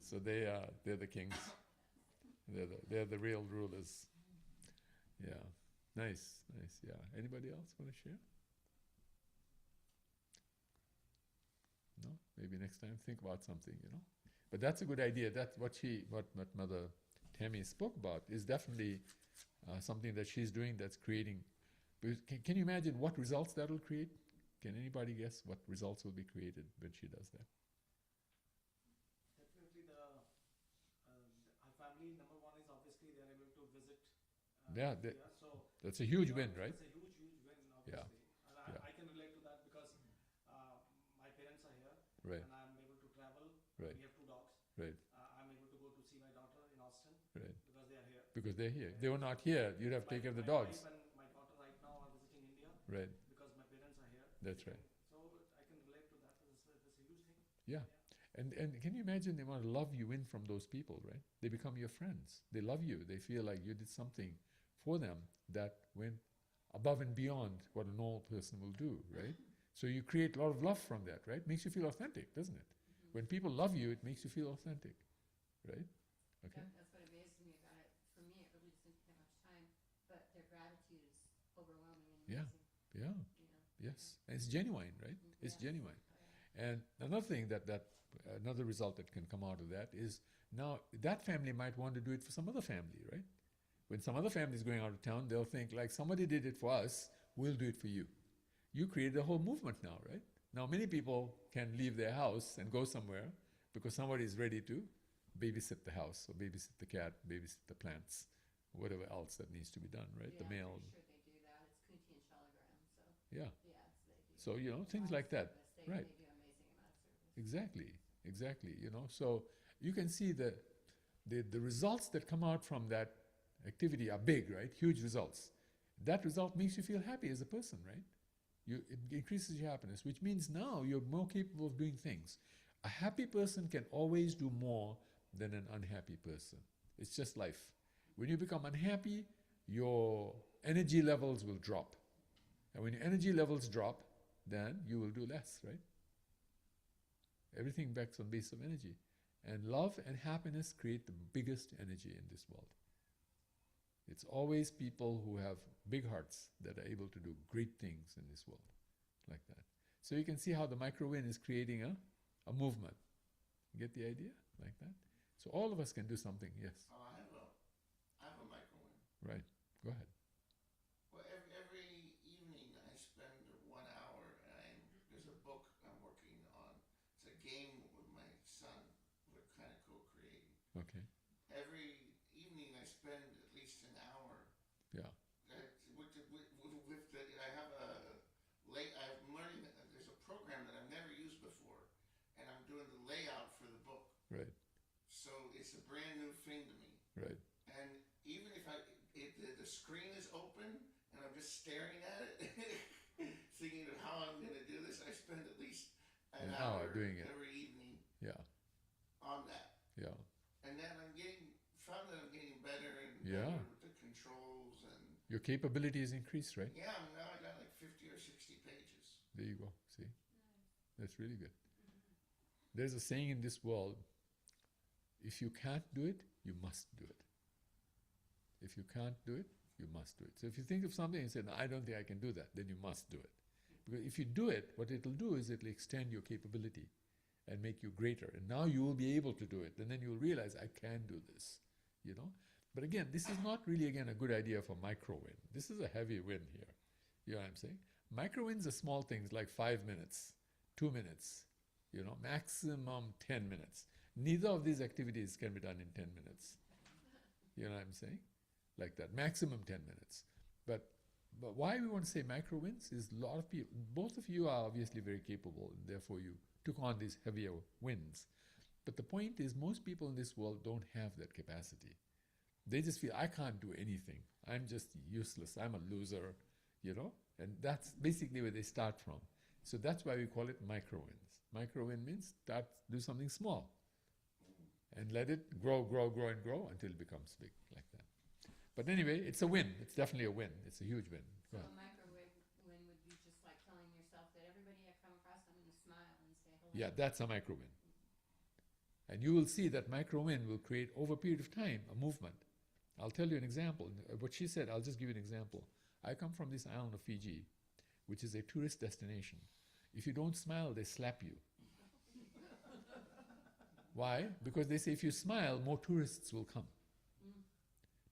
So they're the kings. They're the real rulers. Yeah. Nice. Yeah. Anybody else want to share? No? Maybe next time think about something, But that's a good idea. That's what Mother Tammy spoke about is definitely something that she's doing that's creating. Can you imagine what results that will create? Can anybody guess what results will be created when she does that?
Definitely our family, number one is obviously they are able to visit
Yeah,
India. So
that's a huge win, right?
It's a huge win, obviously.
Yeah.
And
Yeah.
I can relate to that because my parents are here
Right.
and I'm able to travel.
Right.
We have 2 dogs.
Right.
I'm able to go to see my daughter in Austin
Right.
because they are here.
Because they're here. If they were not here, you'd have to take care of the dogs.
My wife and my daughter right now are visiting India
Right.
because my parents are here.
That's right.
So I can relate to that. That's a huge thing.
Yeah. And can you imagine the amount of love you win from those people, right? They become your friends. They love you. They feel like you did something for them that went above and beyond what a normal person will do, right? So you create a lot of love from that, right? Makes you feel authentic, doesn't it? When people love you, it makes you feel authentic, right? Okay.
That's what amazes me about it. For me, it really doesn't take that much time, but their gratitude is overwhelming and
Yeah.
amazing.
Yeah. Yes. And it's genuine, right? It's genuine. And another thing another result that can come out of that is now that family might want to do it for some other family, right? When some other family is going out of town, they'll think like somebody did it for us, we'll do it for you. You created a whole movement now, right? Now many people can leave their house and go somewhere because somebody is ready to babysit the house or babysit the cat, babysit the plants, whatever else that needs to be done, right? The mail.
I'm pretty sure they do that. It's Kunti and Shalagram, so.
Yeah.
Yeah, they do.
So, things like that.
They
Right.
do amazing amount of service.
Exactly. So you can see the results that come out from that activity are big, right? Huge results. That result makes you feel happy as a person, right? It increases your happiness, which means now you're more capable of doing things. A happy person can always do more than an unhappy person. It's just life. When you become unhappy, your energy levels will drop. And when your energy levels drop, then you will do less, right? Everything backs on base of energy. And love and happiness create the biggest energy in this world. It's always people who have big hearts that are able to do great things in this world, like that. So you can see how the micro-win is creating a movement. You get the idea? Like that? So all of us can do something, yes.
Oh, I have a micro-win.
Right. Go ahead.
Well, every evening I spend 1 hour and there's a book I'm working on. It's a game with my son we're kind of co-creating.
Okay.
Every evening spend at least an hour.
Yeah.
I have I'm learning, there's a program that I've never used before, and I'm doing the layout for the book.
Right.
So it's a brand new thing to me.
Right.
And even if the screen is open and I'm just staring at it, thinking of how I'm going to do this, I spend at least an hour
doing it
every evening.
Yeah.
On that.
Yeah.
And then found that I'm getting better and
Yeah.
better with the controls and.
Your capability is increased, right?
Yeah, now I got like 50 or 60 pages.
There you go. See? That's really good. There's a saying in this world, if you can't do it, you must do it. If you can't do it, you must do it. So if you think of something and say, no, I don't think I can do that, then you must do it. Because if you do it, what it'll do is it'll extend your capability and make you greater. And now you will be able to do it. And then you'll realize, I can do this, you know. But again, this is not really, again, a good idea for micro win. This is a heavy win here. You know what I'm saying? Micro wins are small things like 5 minutes, 2 minutes, you know, maximum 10 minutes. Neither of these activities can be done in 10 minutes. You know what I'm saying? Like that, maximum 10 minutes. But why we want to say micro wins is a lot of people, both of you are obviously very capable, and therefore you took on these heavier wins. But the point is, most people in this world don't have that capacity. They just feel, I can't do anything. I'm just useless. I'm a loser, you know? And that's basically where they start from. So that's why we call it micro wins. Micro win means do something small and let it grow, grow, grow, and grow until it becomes big, like that. But anyway, it's a win. It's definitely a win. It's a huge win. Go ahead.
So a microwave win would be just like telling yourself that everybody I come across, I'm going to smile and say hello.
Yeah, that's a micro win. And you will see that micro win will create, over a period of time, a movement. I'll tell you an example. What she said, I'll just give you an example. I come from this island of Fiji, which is a tourist destination. If you don't smile, they slap you. Why? Because they say if you smile, more tourists will come.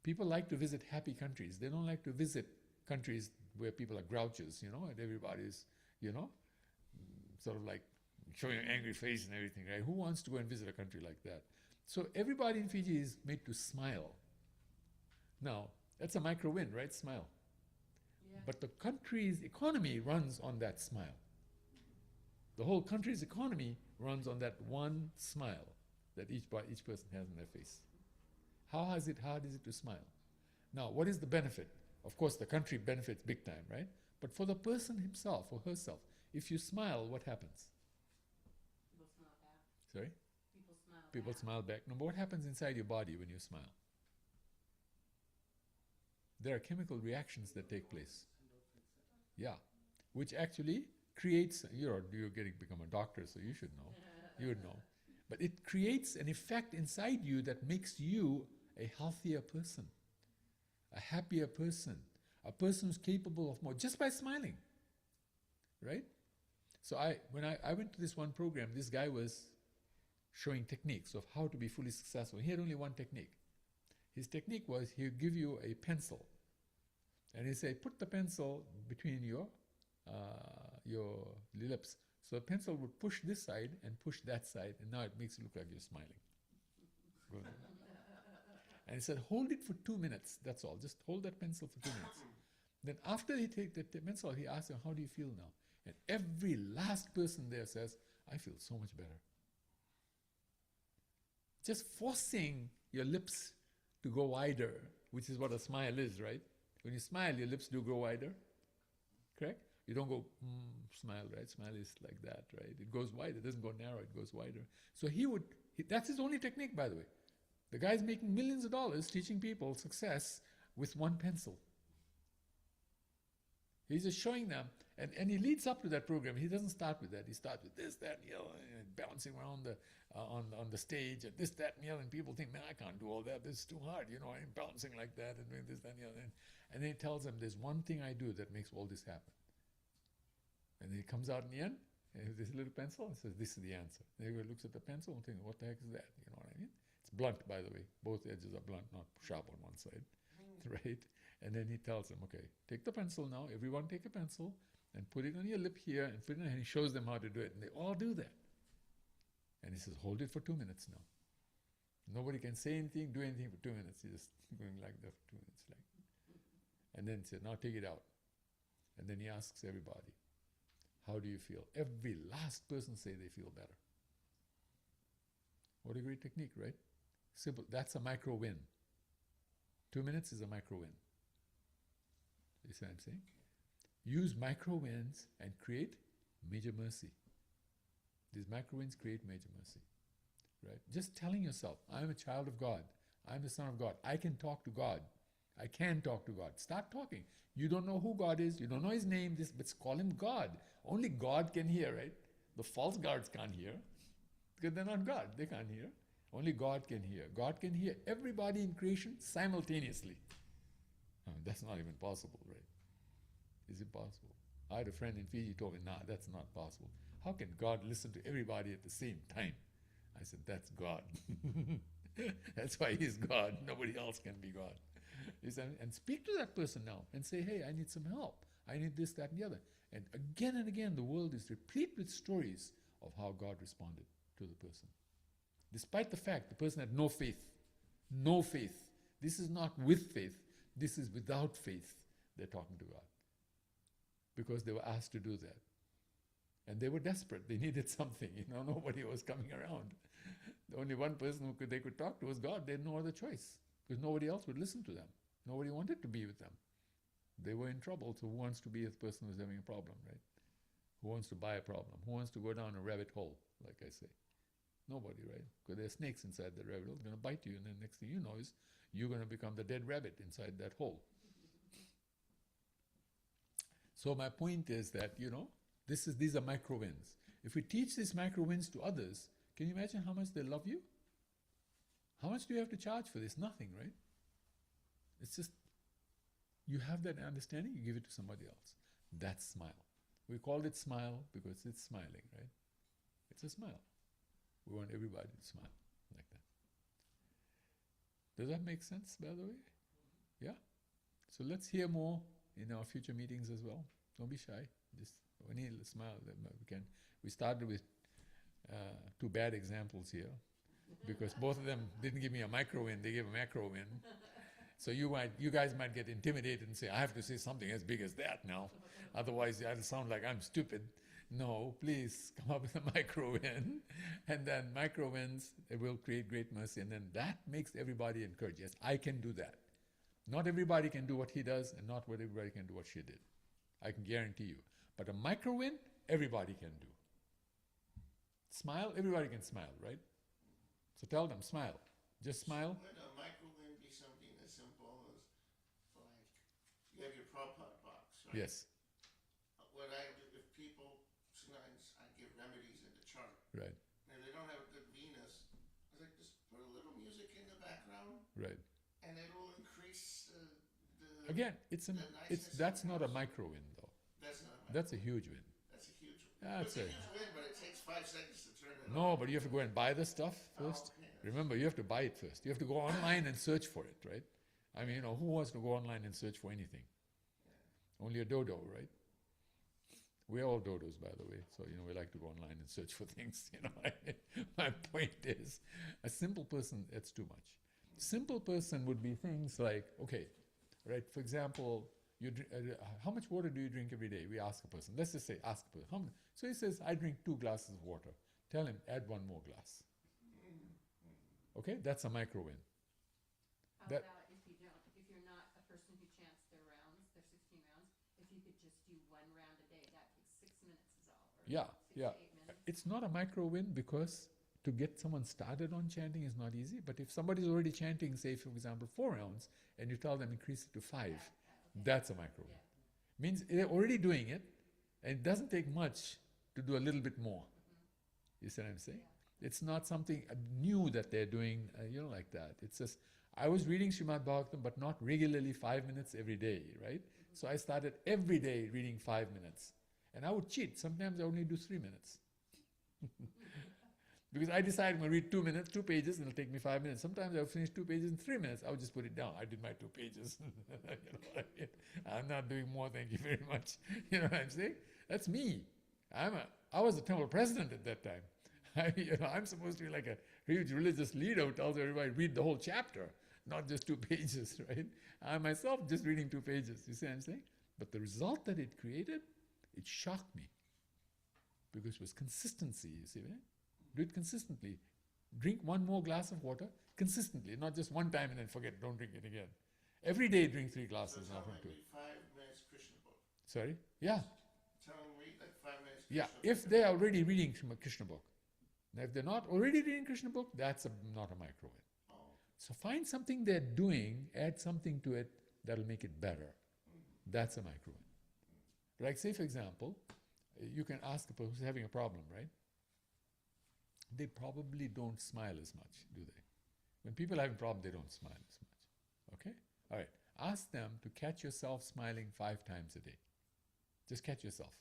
People like to visit happy countries. They don't like to visit countries where people are grouches, you know, and everybody's, you know, sort of like showing an angry face and everything, right? Who wants to go and visit a country like that? So everybody in Fiji is made to smile. Now, that's a micro win, right? Smile.
Yeah.
But the country's economy runs on that smile. The whole country's economy runs on that one smile that each person has on their face. How hard is it to smile? Now, what is the benefit? Of course, the country benefits big time, right? But for the person himself or herself, if you smile, what happens?
People smile back.
Sorry?
People smile back.
No, but what happens inside your body when you smile? There are chemical reactions that take place. Yeah, which actually creates, you're become a doctor, so you should know. You would know. But it creates an effect inside you that makes you a healthier person, a happier person, a person who's capable of more, just by smiling, right? So when I went to this one program, this guy was showing techniques of how to be fully successful. He had only one technique. His technique was he would give you a pencil, and he'd say, put the pencil between your lips. So the pencil would push this side and push that side, and now it makes it look like you're smiling. Good. And he said, hold it for 2 minutes, that's all. Just hold that pencil for 2 minutes. Then after he takes the pencil, he asks him, how do you feel now? And every last person there says, I feel so much better. Just forcing your lips to go wider, which is what a smile is, right? When you smile, your lips do go wider, correct? You don't go, smile, right? Smile is like that, right? It goes wide, it doesn't go narrow, it goes wider. So that's his only technique, by the way. The guy's making millions of dollars teaching people success with one pencil. He's just showing them, and he leads up to that program. He doesn't start with that. He starts with this, that, and the other, and bouncing around on the stage, and this, that, and the other, and people think, man, I can't do all that. This is too hard, I'm bouncing like that and doing this, that, and the other. And then he tells them, there's one thing I do that makes all this happen. And then he comes out in the end, and with this little pencil, and says, this is the answer. And everybody looks at the pencil and thinks, what the heck is that? You know what I mean? It's blunt, by the way. Both edges are blunt, not sharp on one side, right? And then he tells them, okay, take the pencil now. Everyone take a pencil and put it on your lip here and put it in, and he shows them how to do it. And they all do that. And he says, hold it for 2 minutes now. Nobody can say anything, do anything for 2 minutes. He's just going like that for 2 minutes. And then he said, now take it out. And then he asks everybody, how do you feel? Every last person say they feel better. What a great technique, right? Simple. That's a micro win. 2 minutes is a micro win. You see what I'm saying? Use micro wins and create major mercy. These micro wins create major mercy. Right? Just telling yourself, I'm a child of God. I'm the son of God. I can talk to God. I can talk to God. Start talking. You don't know who God is. You don't know His name. But call Him God. Only God can hear, right? The false gods can't hear because they're not God. They can't hear. Only God can hear. God can hear everybody in creation simultaneously. I mean, that's not even possible, right? Is it possible? I had a friend in Fiji told me, nah, that's not possible. How can God listen to everybody at the same time? I said, that's God. That's why He's God. Nobody else can be God. And speak to that person now and say, hey, I need some help. I need this, that, and the other. And again, the world is replete with stories of how God responded to the person. Despite the fact the person had no faith. No faith. This is not with faith. This is without faith. They're talking to God. Because they were asked to do that. And they were desperate. They needed something. Nobody was coming around. The only one person they could talk to was God. They had no other choice. Because nobody else would listen to them. Nobody wanted to be with them. They were in trouble, so who wants to be with the person who's having a problem, right? Who wants to buy a problem? Who wants to go down a rabbit hole, like I say? Nobody, right? Because there are snakes inside the rabbit hole. It's going to bite you, and then next thing you know is you're going to become the dead rabbit inside that hole. So my point is that, these are micro wins. If we teach these micro wins to others, can you imagine how much they love you? How much do you have to charge for this? Nothing, right? It's just, you have that understanding, you give it to somebody else. That's smile. We called it smile because it's smiling, right? It's a smile. We want everybody to smile like that. Does that make sense, by the way? Yeah? So let's hear more in our future meetings as well. Don't be shy. Just we need a smile. We started with 2 bad examples here because both of them didn't give me a micro win. They gave a macro win. So you guys might get intimidated and say, I have to say something as big as that now. Otherwise, I'll sound like I'm stupid. No, please come up with a micro win. And then micro wins, it will create great mercy. And then that makes everybody encouraged. Yes, I can do that. Not everybody can do what he does, and not everybody can do what she did. I can guarantee you. But a micro win, everybody can do. Smile, everybody can smile, right? So tell them, smile. Just smile.
Would a micro win be something as simple as, like, you have your Prabhupada box, right?
Yes.
What I do, if people, sometimes I give remedies in the chart.
Right.
And if they don't have a good Venus, I was like, just put a little music in the background.
Right.
And it will increase the
Again, that's not a micro win, though.
That's not a micro
That's a huge win.
That's a huge win.
That's
It's a huge win, but it takes 5 seconds to turn it on.
No, but you have to go and buy the stuff first.
Oh, okay.
Remember, you have to buy it first. You have to go online and search for it, right? I mean, who wants to go online and search for anything? Yeah. Only a dodo, right? We're all dodos, by the way. So, we like to go online and search for things, My point is, a simple person, that's too much. Simple person would be things like, okay, right, for example, how much water do you drink every day? We ask a person. Let's just say, ask a person. So he says, I drink 2 glasses of water. Tell him, add 1 more glass. Okay, that's a micro win.
How about if you're not a person who chants their rounds, their 16 rounds, if you could just do 1 round a day, that takes 6 minutes is all. Or 6 to 8 minutes.
It's not a micro win because to get someone started on chanting is not easy. But if somebody's already chanting, say, for example, 4 rounds, and you tell them increase it to 5, that's a micro win. Means they're already doing it, and it doesn't take much to do a little bit more. You see what I'm saying? It's not something new that they're doing, like that. It's just, I was reading Srimad Bhagavatam, but not regularly 5 minutes every day, right? So I started every day reading 5 minutes. And I would cheat. Sometimes I only do 3 minutes. Because I decided I'm going to read 2 minutes, 2 pages, and it'll take me 5 minutes. Sometimes I'll finish 2 pages in 3 minutes. I'll just put it down. I did my 2 pages. I'm not doing more, thank you very much. You know what I'm saying? That's me. I was the temple president at that time. I'm supposed to be like a huge religious leader who tells everybody read the whole chapter, not just 2 pages, right? I myself just reading 2 pages. You see what I'm saying? But the result that it created, it shocked me because it was consistency. You see, right? Do it consistently. Drink 1 more glass of water consistently, not just one time and then forget. Don't drink it again. Every day, drink 3 glasses,
So
not
tell
from 2.
them read 5 minutes Krishna book.
Sorry? Yeah.
Tell them read like 5 minutes.
Yeah,
Krishna
if
book.
they're already reading a Krishna book. Now, if they're not already reading Krishna book, that's not a microwave.
Oh.
So find something they're doing, add something to it that'll make it better. That's a microwave. Like say, for example, you can ask a person who's having a problem, right? They probably don't smile as much, do they? When people have a problem, they don't smile as much. Okay? All right. Ask them to catch yourself smiling 5 times a day. Just catch yourself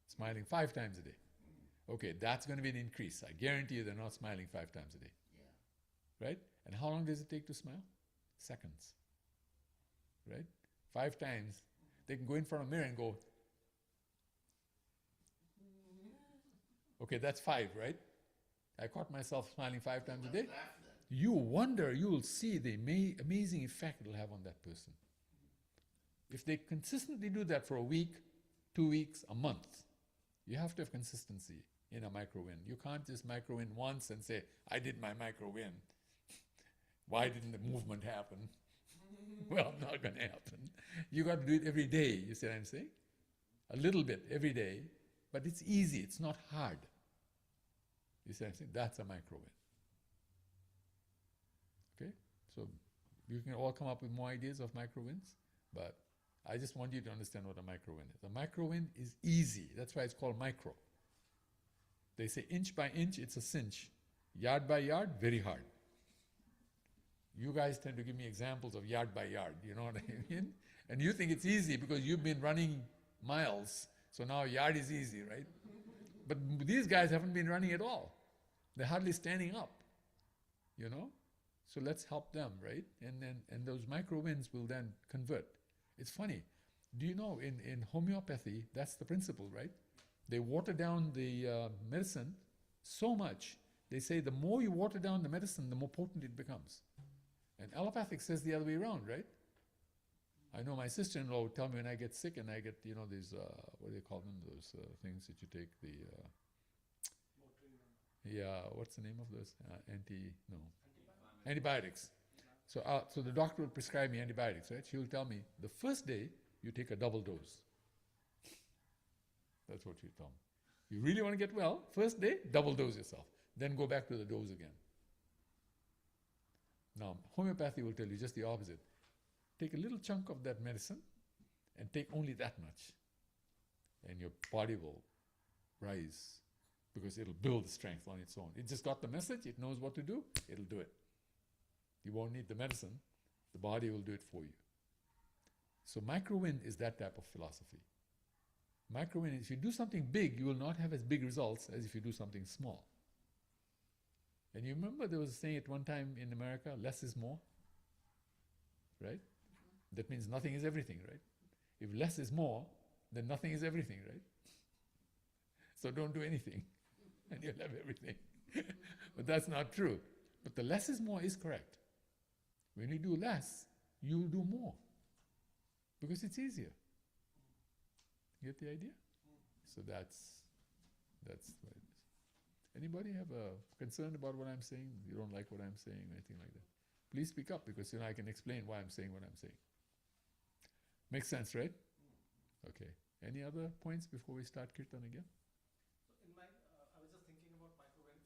smiling 5 times a day. Okay, that's going to be an increase. I guarantee you they're not smiling 5 times a day.
Yeah.
Right? And how long does it take to smile? Seconds. Right? 5 times. They can go in front of a mirror and go, okay, that's 5, right? I caught myself smiling 5 times a day.
Laugh then.
You wonder, you will see the amazing effect it'll have on that person. If they consistently do that for a week, 2 weeks, a month, you have to have consistency in a micro-win. You can't just micro-win once and say, I did my micro-win. Why didn't the movement happen? Well, not going to happen. You got to do it every day, you see what I'm saying? A little bit every day, but it's easy, it's not hard. You see what I'm saying? That's a micro-win. Okay? So you can all come up with more ideas of micro-wins, but I just want you to understand what a micro-win is. A micro-win is easy. That's why it's called micro. They say inch by inch, it's a cinch. Yard by yard, very hard. You guys tend to give me examples of yard by yard, you know what I mean? And you think it's easy because you've been running miles, so now yard is easy, right? But these guys haven't been running at all. They're hardly standing up, you know? So let's help them, right? And those micro wins will then convert. It's funny. Do you know in homeopathy, that's the principle, right? They water down the medicine so much. They say the more you water down the medicine, the more potent it becomes. And allopathic says the other way around, right? I know my sister-in-law would tell me when I get sick and I get, you know, these, what do they call them, those things that you take, what's the name of those? Antibiotics. So the doctor will prescribe me antibiotics, right? She will tell me, the first day, you take a double dose. That's what she'll tell me. You really want to get well, first day, double dose yourself. Then go back to the dose again. Now, homeopathy will tell you just the opposite. Take a little chunk of that medicine and take only that much. And your body will rise because it'll build strength on its own. It just got the message, it knows what to do, it'll do it. You won't need the medicine, the body will do it for you. So micro-win is that type of philosophy. Micro-win, if you do something big, you will not have as big results as if you do something small. And you remember there was a saying at one time in America, less is more, right? That means nothing is everything, right? If less is more, then nothing is everything, right? So don't do anything, and you'll have everything. But that's not true. But the less is more is correct. When you do less, you'll do more. Because it's easier. You get the idea? So that's what it is. Anybody have a concern about what I'm saying? You don't like what I'm saying or anything like that? Please speak up because I can explain why I'm saying what I'm saying. Makes sense, right? Okay. Any other points before we start Kirtan again?
So I was just thinking about micro-win.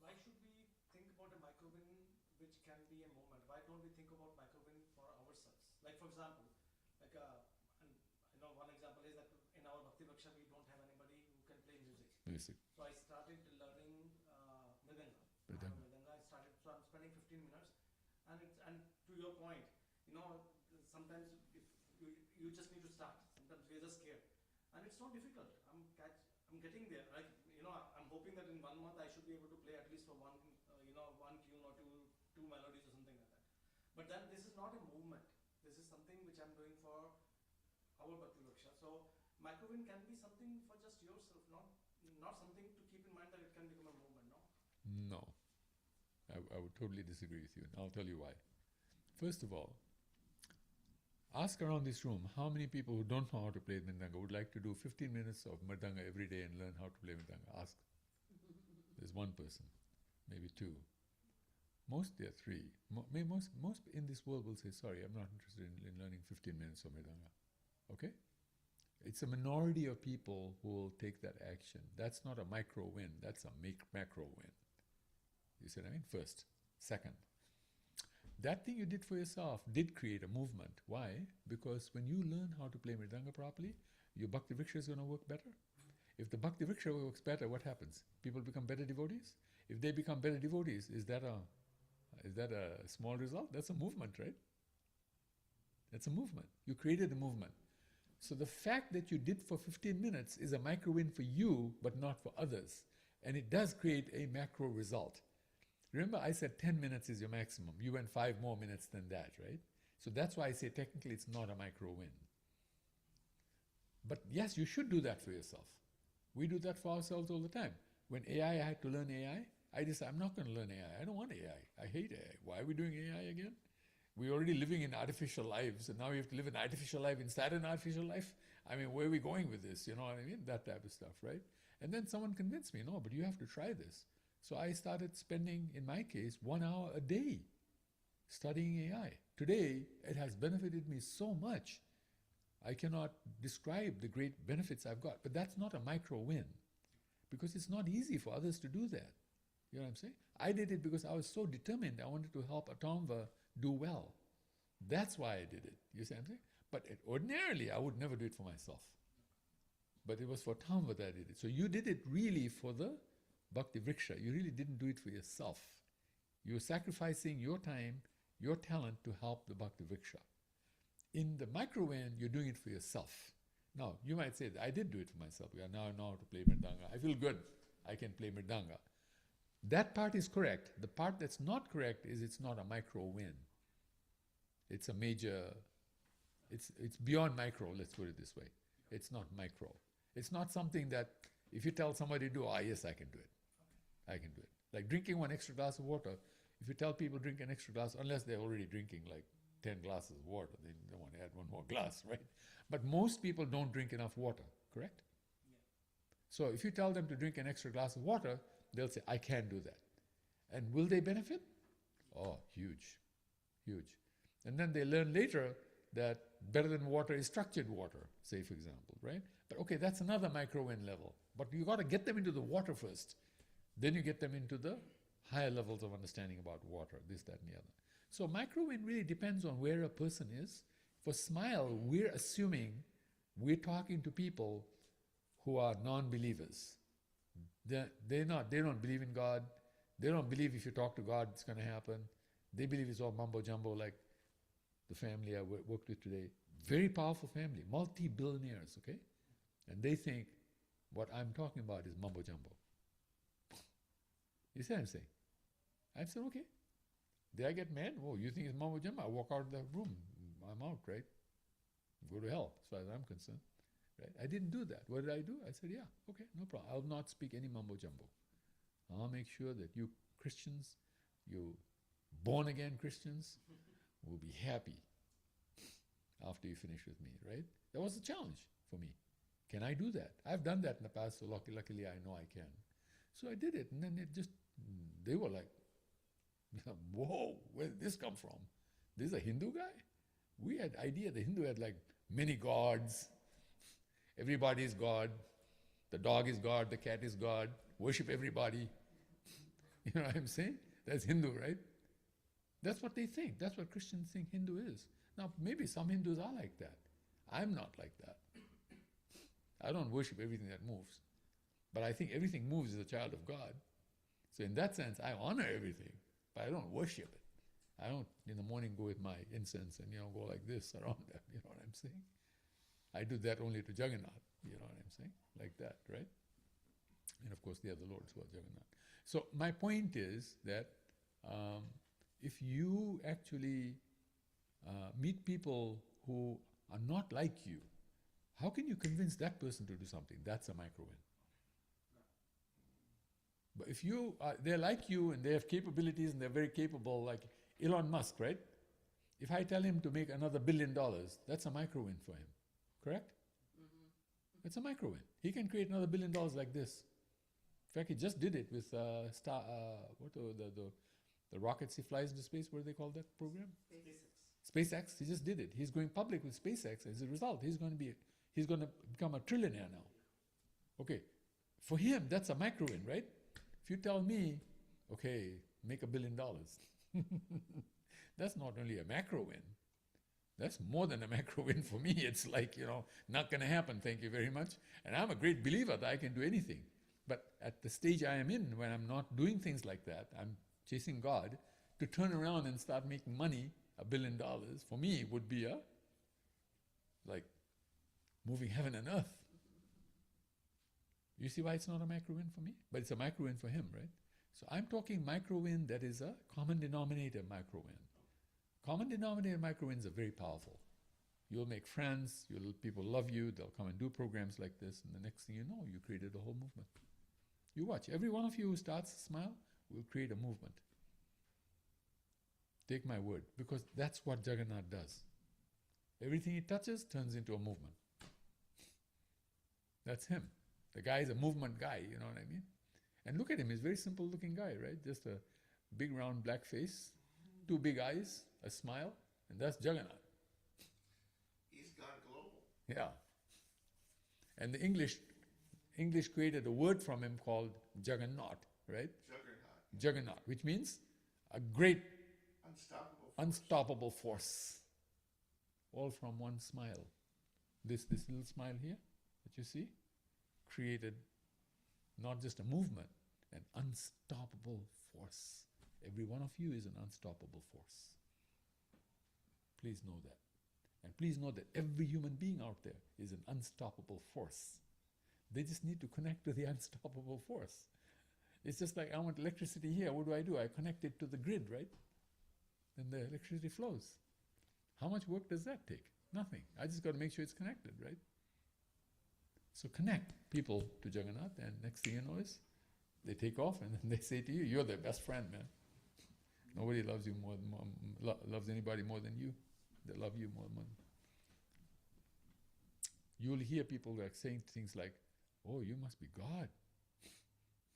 Why should we think about a micro-win which can be a moment? Why don't we think about micro-win for ourselves? Like for example, one example is that in our Bhakti Vaksha we don't have anybody who can play music. So I started learning Mridanga. So I'm spending 15 minutes, and to your point, sometimes if you just need to start. Sometimes we're just scared, and it's not difficult. I'm getting there. I'm hoping that in 1 month I should be able to play at least for one tune or two melodies or something like that. But then this is not a movement. This is something which I'm doing for our Bhakti Vaksha. So micro-win can be something for just yourself, not something to keep in mind can become a movement, no?
No. I would totally disagree with you, and I'll tell you why. First of all, ask around this room how many people who don't know how to play Mridanga would like to do 15 minutes of Mridanga every day and learn how to play Mridanga. Ask. There's one person, maybe two. Most there are three. Most in this world will say, sorry, I'm not interested in learning 15 minutes of Mridanga. Okay? It's a minority of people who will take that action. That's not a micro win, that's a macro win. You see what I mean? First. Second, that thing you did for yourself did create a movement. Why? Because when you learn how to play Mridanga properly, your Bhakti Vriksha is going to work better. If the Bhakti Vriksha works better, what happens? People become better devotees? If they become better devotees, is that a small result? That's a movement, right? That's a movement. You created a movement. So the fact that you did for 15 minutes is a micro win for you, but not for others. And it does create a macro result. Remember, I said 10 minutes is your maximum. You went 5 more minutes than that, right? So that's why I say technically it's not a micro win. But yes, you should do that for yourself. We do that for ourselves all the time. When I had to learn AI, I decided I'm not going to learn AI. I don't want AI. I hate AI. Why are we doing AI again? We're already living in artificial lives, and now we have to live an artificial life inside an artificial life? I mean, where are we going with this? You know what I mean? That type of stuff, right? And then someone convinced me, no, but you have to try this. So I started spending, in my case, 1 hour a day studying AI. Today, it has benefited me so much. I cannot describe the great benefits I've got. But that's not a micro win, because it's not easy for others to do that. You know what I'm saying? I did it because I was so determined. I wanted to help Atomva do well. That's why I did it. You see what I'm saying? But ordinarily, I would never do it for myself. But it was for Atomva that I did it. So you did it really for the Bhakti Vriksha. You really didn't do it for yourself. You were sacrificing your time, your talent to help the Bhakti Vriksha. In the micro win, you're doing it for yourself. Now, you might say, I did do it for myself. Now I know how to play Mridanga. I feel good. I can play Mridanga. That part is correct. The part that's not correct is it's not a micro win. It's a major, it's beyond micro, let's put it this way. It's not micro. It's not something that if you tell somebody to do, yes, I can do it. I can do it. Like drinking 1 extra glass of water. If you tell people drink an extra glass, unless they're already drinking like 10 glasses of water, they don't want to add 1 more glass, right? But most people don't drink enough water, correct? Yeah. So if you tell them to drink an extra glass of water, they'll say, I can do that. And will they benefit? Oh, huge, huge. And then they learn later that better than water is structured water, say for example, right? But okay, that's another micro-win level. But you got to get them into the water first. Then you get them into the higher levels of understanding about water, this, that, and the other. So micro-win really depends on where a person is. For SMILE, we're assuming we're talking to people who are non-believers. They don't believe in God. They don't believe if you talk to God, it's going to happen. They believe it's all mumbo-jumbo, like the family I worked with today. Very powerful family, multi-billionaires, okay? And they think what I'm talking about is mumbo-jumbo. You see what I'm saying? I said, okay. Did I get mad? Oh, you think it's mumbo-jumbo? I walk out of the room. I'm out, right? Go to hell, as far as I'm concerned. Right? I didn't do that. What did I do? I said, yeah, okay, no problem. I'll not speak any mumbo-jumbo. I'll make sure that you Christians, you born-again Christians, will be happy after you finish with me, right? That was a challenge for me. Can I do that? I've done that in the past, so luckily I know I can. So I did it, and then they were like, whoa, where did this come from? This is a Hindu guy? We had idea the Hindu had like many gods. Everybody is God. The dog is God, the cat is God. Worship everybody. You know what I'm saying? That's Hindu, right? That's what they think. That's what Christians think Hindu is. Now, maybe some Hindus are like that. I'm not like that. I don't worship everything that moves. But I think everything moves as a child of God. So in that sense, I honor everything, but I don't worship it. I don't, in the morning, go with my incense and, go like this around them. You know what I'm saying? I do that only to Jagannath. You know what I'm saying? Like that, right? And of course, the other lords who are Jagannath. So my point is that if you actually meet people who are not like you, how can you convince that person to do something? That's a micro-win. But if they're like you and they have capabilities and they're very capable, like Elon Musk, right? If I tell him to make another $1 billion, that's a micro win for him. Correct? It's a micro win. He can create another $1 billion like this. In fact, he just did it with the rockets he flies into space. What do they call that program? SpaceX. He just did it. He's going public with SpaceX. As a result, he's going to become a trillionaire now. Okay, for him, that's a micro win, right? If you tell me, okay, make $1 billion, that's not only a macro win. That's more than a macro win for me. It's like, not going to happen, thank you very much. And I'm a great believer that I can do anything. But at the stage I am in, when I'm not doing things like that, I'm chasing God, to turn around and start making money, $1 billion, for me would be like moving heaven and earth. You see why it's not a micro win for me? But it's a micro win for him, right? So I'm talking micro win that is a common denominator micro win. Common denominator micro wins are very powerful. You'll make friends, people love you, they'll come and do programs like this, and the next thing you know, you created a whole movement. You watch, every one of you who starts a smile will create a movement. Take my word, because that's what Jagannath does. Everything he touches turns into a movement. That's him. The guy is a movement guy, you know what I mean? And look at him, he's a very simple looking guy, right? Just a big round black face, 2 big eyes, a smile, and that's Jagannath.
He's gone global.
Yeah. And the English created a word from him called Juggernaut, right? Juggernaut, which means a great unstoppable force. All from one smile. This little smile here that you see created not just a movement, an unstoppable force. Every one of you is an unstoppable force. Please know that. And please know that every human being out there is an unstoppable force. They just need to connect to the unstoppable force. It's just like I want electricity here. What do? I connect it to the grid, right? Then the electricity flows. How much work does that take? Nothing. I just got to make sure it's connected, right? So connect people to Jagannath, and next thing you know is they take off and then they say to you, you're their best friend, man. Nobody loves you loves anybody more than you. They love you more than you'll hear people like saying things like, oh, you must be God.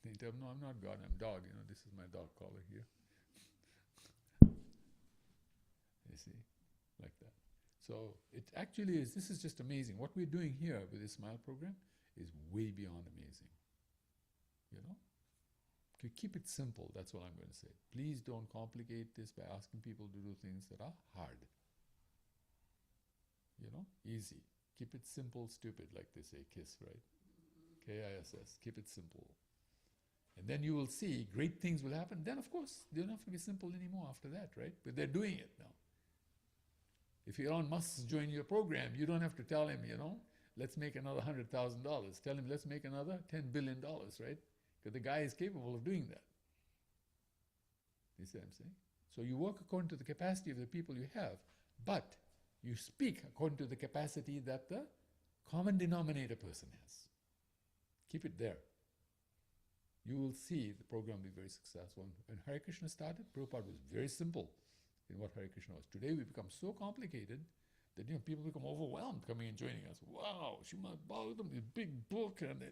They tell them, no, I'm not God, I'm dog. This is my dog collar here. You see, like that. So it actually is, this is just amazing. What we're doing here with this SMILE program is way beyond amazing. Keep it simple, that's what I'm going to say. Please don't complicate this by asking people to do things that are hard. Easy. Keep it simple, stupid, like they say, KISS, right? KISS, keep it simple. And then you will see great things will happen. Then, of course, they don't have to be simple anymore after that, right? But they're doing it now. If Elon Musk joins your program, you don't have to tell him, let's make another $100,000. Tell him, let's make another $10 billion, right? Because the guy is capable of doing that. You see what I'm saying? So you work according to the capacity of the people you have, but you speak according to the capacity that the common denominator person has. Keep it there. You will see the program be very successful. When Hare Krishna started, Prabhupada was very simple in what Hare Krishna was. Today we become so complicated that people become overwhelmed coming and joining us. Wow, Srimad Bhagavatam, this big book, and then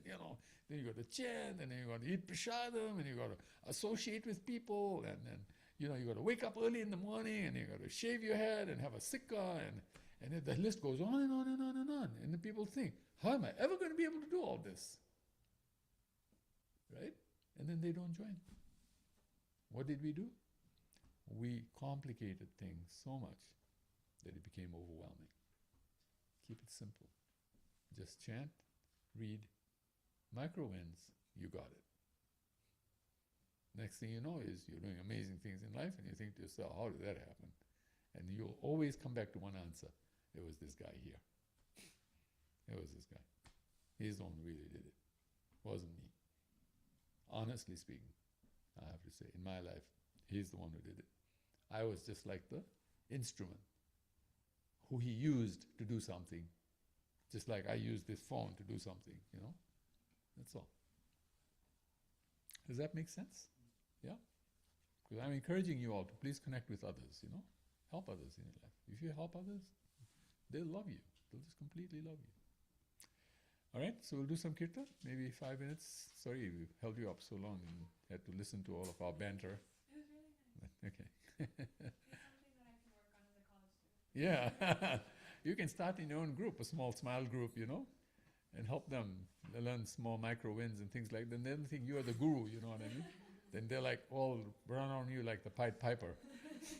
then you got to chant, and then you got to eat prasadam, and you got to associate with people, and then you got to wake up early in the morning, and you got to shave your head and have a sikha, and then the list goes on and on and on and on. And the people think, how am I ever going to be able to do all this? Right? And then they don't join. What did we do? We complicated things so much that it became overwhelming. Keep it simple. Just chant, read, micro wins, you got it. Next thing you know is you're doing amazing things in life, and you think to yourself, how did that happen? And you'll always come back to one answer. There was this guy here. There was this guy. He's the one who really did it. It wasn't me. Honestly speaking, I have to say, in my life, he's the one who did it. I was just like the instrument who he used to do something, just like I used this phone to do something, That's all. Does that make sense? Yeah? Because I'm encouraging you all to please connect with others, you know? Help others in your life. If you help others, they'll love you. They'll just completely love you. All right, so we'll do some kirtan, maybe 5 minutes. Sorry, we've held you up so long and had to listen to all of our banter.
It was really nice.
Okay.
It's something that I can work on as a college student.
Yeah, you can start in your own group, a small smile group, you know, and help them learn small micro wins and things like that. Then they think you are the guru, you know what I mean? Then they're like all run on you like the Pied Piper,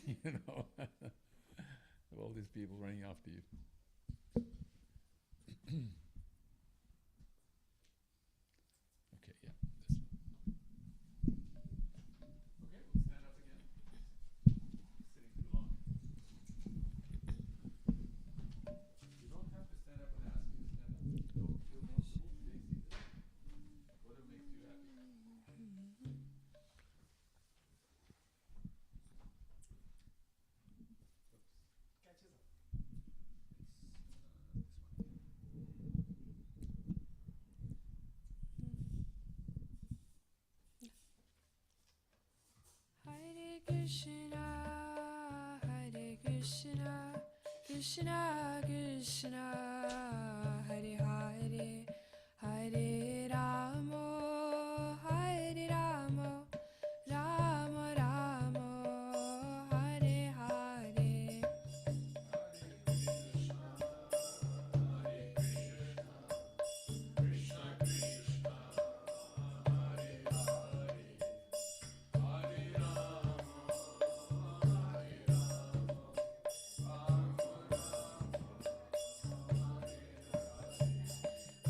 you know. All these people running after you. Okay, yeah, this one. Okay, we'll stand up again. Sitting too long. You don't have to stand up and ask me to stand up. Don't feel comfortable. Stay seated. Whatever makes you happy.
Catches up.
Hare Krishna, Hare Krishna, Krishna Krishna, Hare Hare, Hare Rama, Hare Rama, Rama Rama, Hare Hare.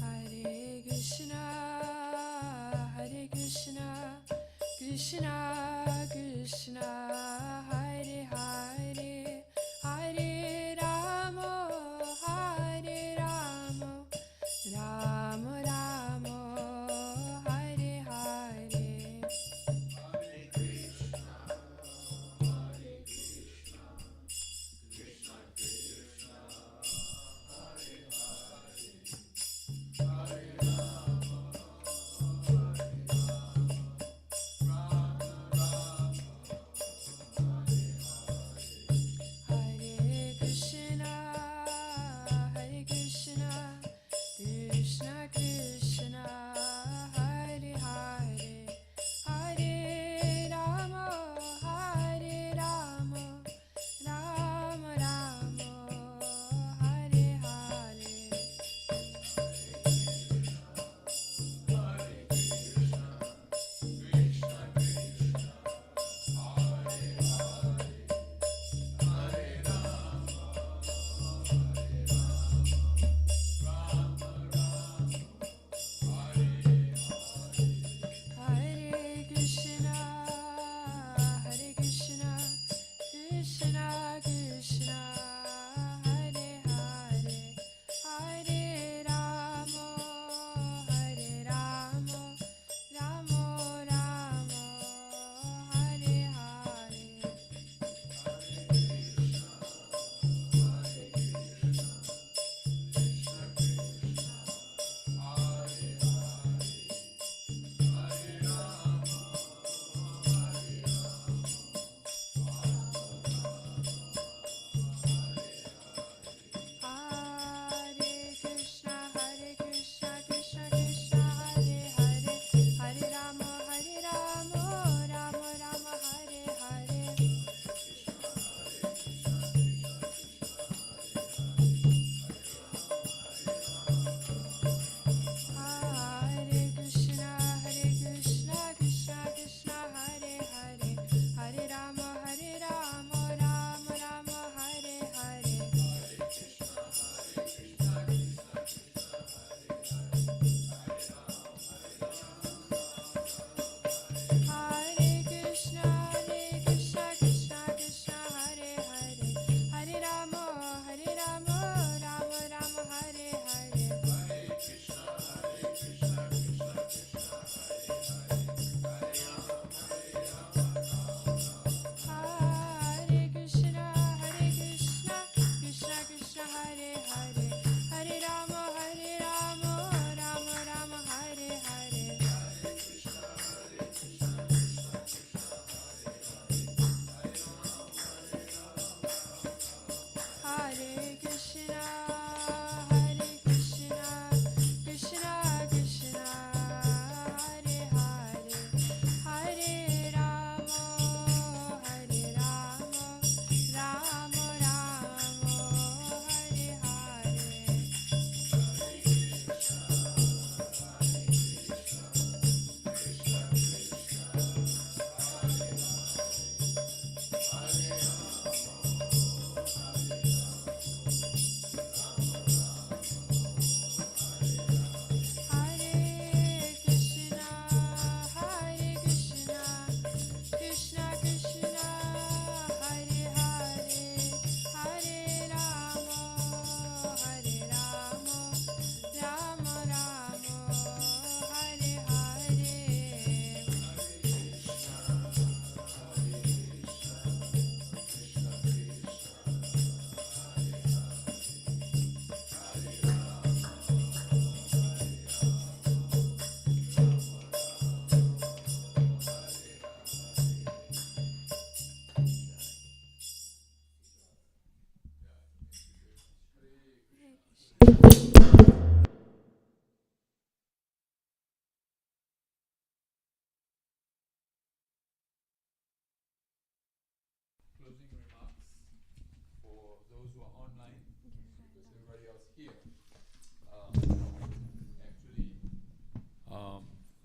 Hare Krishna, Hare Krishna, Krishna Krishna, Hare Hare, Hare Rama, Hare Rama, Rama Rama, Hare Hare.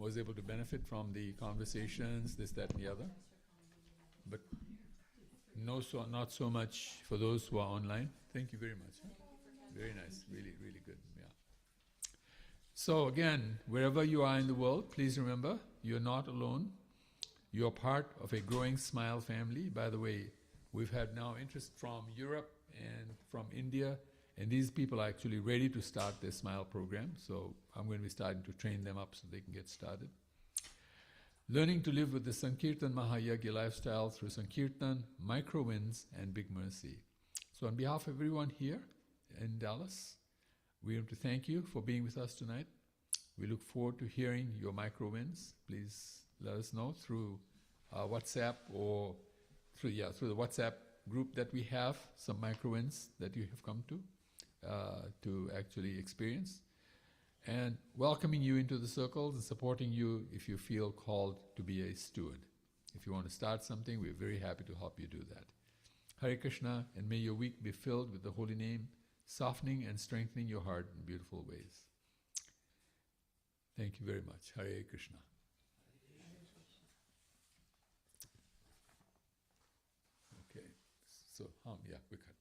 was able to benefit from the conversations, this, that, and the other. But not so much for those who are online. Thank you very much. Very nice, really, really good. Yeah. So again, wherever you are in the world, please remember, you're not alone. You're part of a growing SMILE family. By the way, we've had now interest from Europe and from India, and these people are actually ready to start their SMILE program. So I'm going to be starting to train them up so they can get started. Learning to live with the Sankirtan Mahayagya lifestyle through Sankirtan, micro wins, and big mercy. So on behalf of everyone here in Dallas, we want to thank you for being with us tonight. We look forward to hearing your micro wins. Please let us know through WhatsApp or through the WhatsApp group that we have, some micro wins that you have come to actually experience. And welcoming you into the circles and supporting you if you feel called to be a steward. If you want to start something, we're very happy to help you do that. Hare Krishna, and may your week be filled with the holy name, softening and strengthening your heart in beautiful ways. Thank you very much. Hare Krishna. Okay, so yeah, we cut.